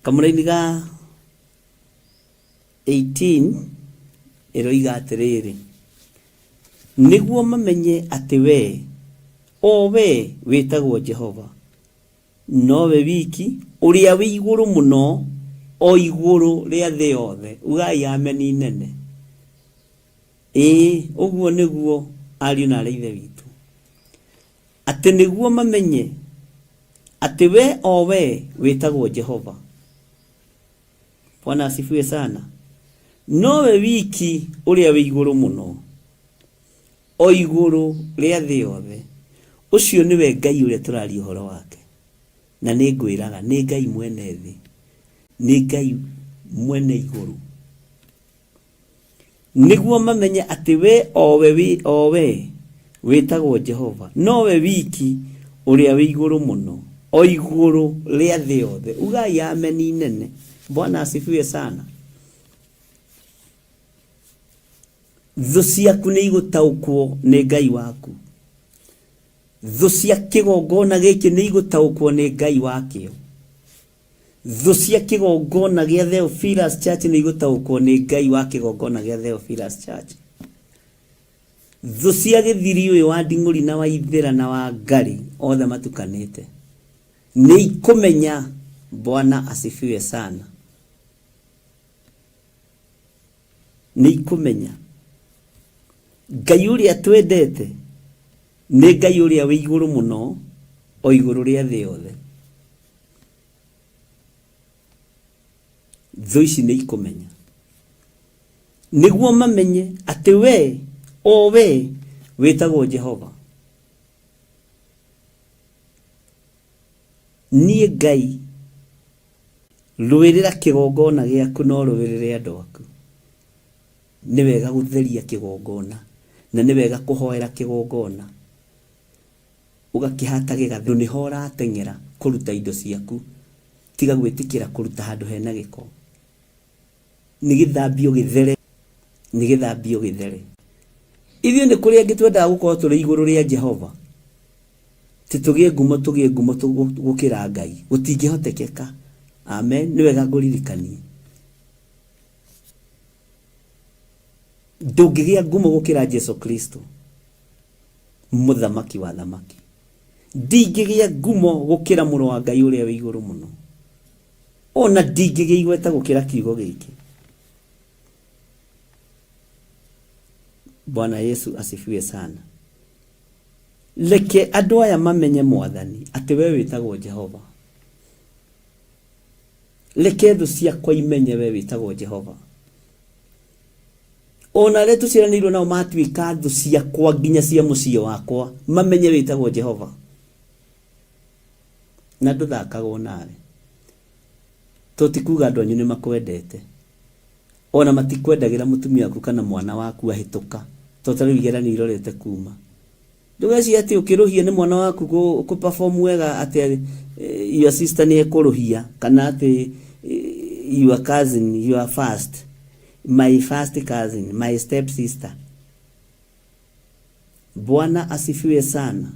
Kamuraini ga 18 eroiga atiriri niguo mamenye ati we witagwo Jehova nowe wiki uria wi iguru muno o iguru ria thi yothe. Ugai ameni nene. Uguo niguo ariu na areithe witu ati niguo mamenye ati we witagwo Jehova. Bwana asifiwe sana. Nowe wiki uria wi iguru muno o iguru ria thi yothe. Ucio niwe Ngai uria turari uhoro wake na ni ngwiraga ni Ngai mwene thi ni Ngai mwene iguru. Niguo mamenye ati we witagwo Jehova nowe wiki uria wi iguru muno o iguru ria thi yothe. Ugai ameni nene. Bwana asifiwe sana. Thu ciaku ni igutaukwo ni Ngai waku. Thu cia kigongona giki ni igutaukwo ni Ngai wakio. Thu cia kigongona gia Theophilus Church ni igutaukwo ni Ngai wa kigongona gia Theophilus Church. Thu cia githiri uyu wa Nding'uri na wa Ithira na wa Ngari othe matukanite ni ikumenya. Bwana asifiwe sana. Ni ikumenya Ngai uria twendete ni Ngai uria wi iguru muno o iguru ria thi yothe. Thu ici ni ikumenya niguo mamenye ati we witagwo Jehova. Nie Ngai ruirira kigongona giaku no ruirire andu aku. Ni wega gutheria kigongona na ni wega kuhoera kigongona ugakihata gigathu ni hora atengera kuruta indo ciaku tiga gwitikira kuruta handu hena giko. Ni githambio githere ithio ni kuria ngitwenda gukorwo turi iguru ria Jehova titugie ngumo gukira Ngai gutingihotekeka. Amen. Ni wega nguririkanie ndungigia ngumo gukira Jesu Kristo muthamaki wa thamaki. Ndingigia ngumo gukira muru wa Ngai uria wi iguru muno. Ona ndingigia igweta gukira kiugo giki. Bwana Yesu asifiwe sana. Leke andu aya mamenye Mwathani ati we witagwo Jehova. Leke thu ciakwa imenye we witagwo Jehova. Ona le tuciranirwo nao matuika thu ciakwa nginya cia muciĩ wakwa mamenye witagwo Jehova. Na nduthakagwo nawe. Tutikuga andu anyu ni makwendete. Ona matikwendagira mutumia waku kana mwana waku ahituka. Totari igerani irorete kuma. Ndugeci ati ukiruhia ni mwana waku ku perform wega ati your sister ni ekuruhia kana ati your cousin, your first, my first cousin, my step sister. Bwana asifiwe sana.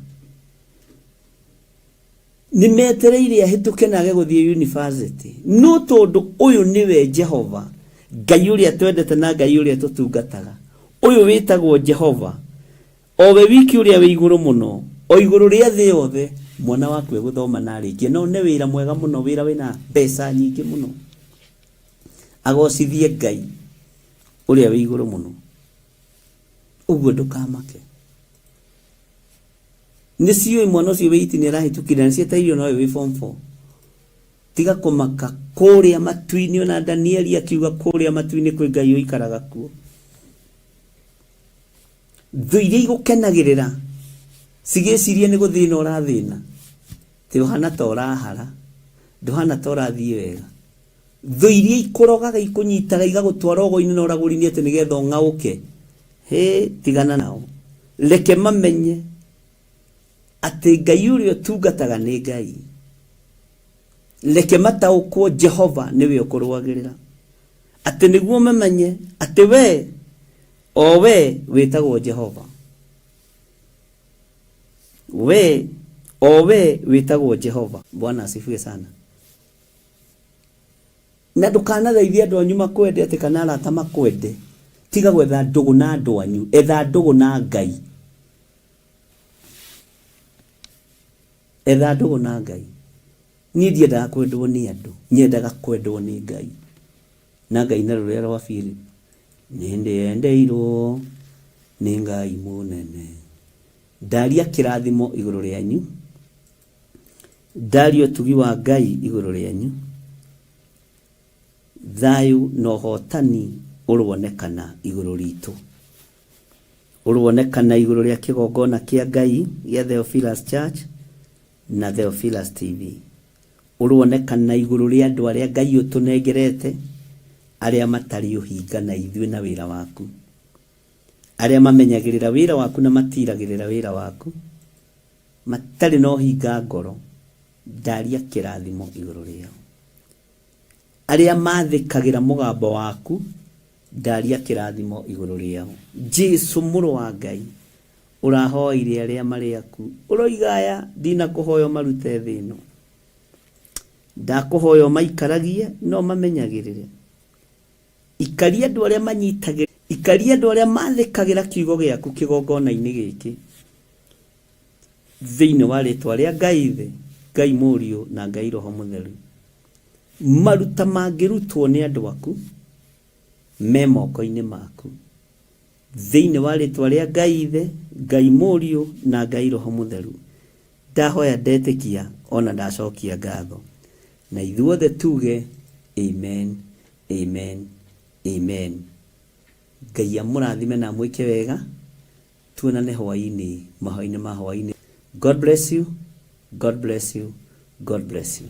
Nimetereire ahituke nage guthie university no tondu uyu niwe Jehova Ngai uria twendete na Ngai uria tutungataga uyu witagwo Jehova owe wiki uria wi iguru muno o iguru ria thi yothe mwana waku eguthoma na rikie no ne wira mwega muno wira wina mbeca nyingi muno agocithie Ngai uria wi iguru muno uguo ndukamake nisiyo mwana ucio witi ni rahitukira nicietairio no wi form 4 tiga kumaka kuria matuini ona Danieli akiuga kuria matuini kwi Ngai uikaraga kuo thuire igukenagirira sigecirie ni guthina urathina ti uhana ta urahara nduhana ta urathie wega thuire ikurogaga ikunyitaga igagutwara ogo-ini na uraguri-ini ati nigetha ung'auke tigana nao reke mamenye ati Ngai uria tungataga ni Ngai reke mataukwo Jehova niwe ukurwagirira ati niguo mamenye ati we witagwo Jehova we witagwo Jehova. Bwana asifiwe sana. Na ndukanathaithia andu anyu makwende ati kana arata makwende tiga gwetha ndugu na andu anyu etha ndugu na Ngai ni ndiendaga kwendwo ni andu nyendaga kwendwo ni Ngai na Ngai na ruria rwa Filipi nindiendeirwo ni Ngai munene ndaria kirathimo iguru rianyu ndaria utugi wa Ngai iguru rianyu thayu no hotani urwonekana iguru ritu urwonekana iguru ria kigongona kia Ngai ya Theophilus Church na Theophilus TV urwonekana iguru ria andu aria Ngai utunengerete aria matari uhinga na ithuĩ na wĩra waku aria mamenyagĩrĩra wĩra waku na matiragĩrĩra wĩra waku matari no hinga ngoro ndaria kĩrathimo iguru riao aria mathĩkagĩra mũgambo waku ndaria kĩrathimo iguru riao Jesu mũrũ wa Ngai urahoire aria marĩ aku uroigaya ndina kuhoyo marute thĩ ĩno ndakuhoyo maikaragie no mamenyagĩrĩre ikaria andu aria manyitagĩra ikaria andu aria mathĩkagĩra kiugo gĩaku kĩgongona-inĩ gĩkĩ thĩinĩ wa rĩtwa rĩa Ngai Ithe Ngai Mũriũ na Ngai Roho Mũtheru maruta mangĩrutwo nĩ andu aku me moko-inĩ maku thĩinĩ wa rĩtwa rĩa Ngai Ithe Ngai Mũriũ na Ngai Roho Mũtheru ndahoya ndetĩkia ona ndacokia ngatho na ithuothe tuge amen amen amen. Ngai amũrathime na mwĩke wega tuonane hwaĩ-inĩ mahoya-inĩ ma hwaĩ-inĩ. God bless you, God bless you, God bless you.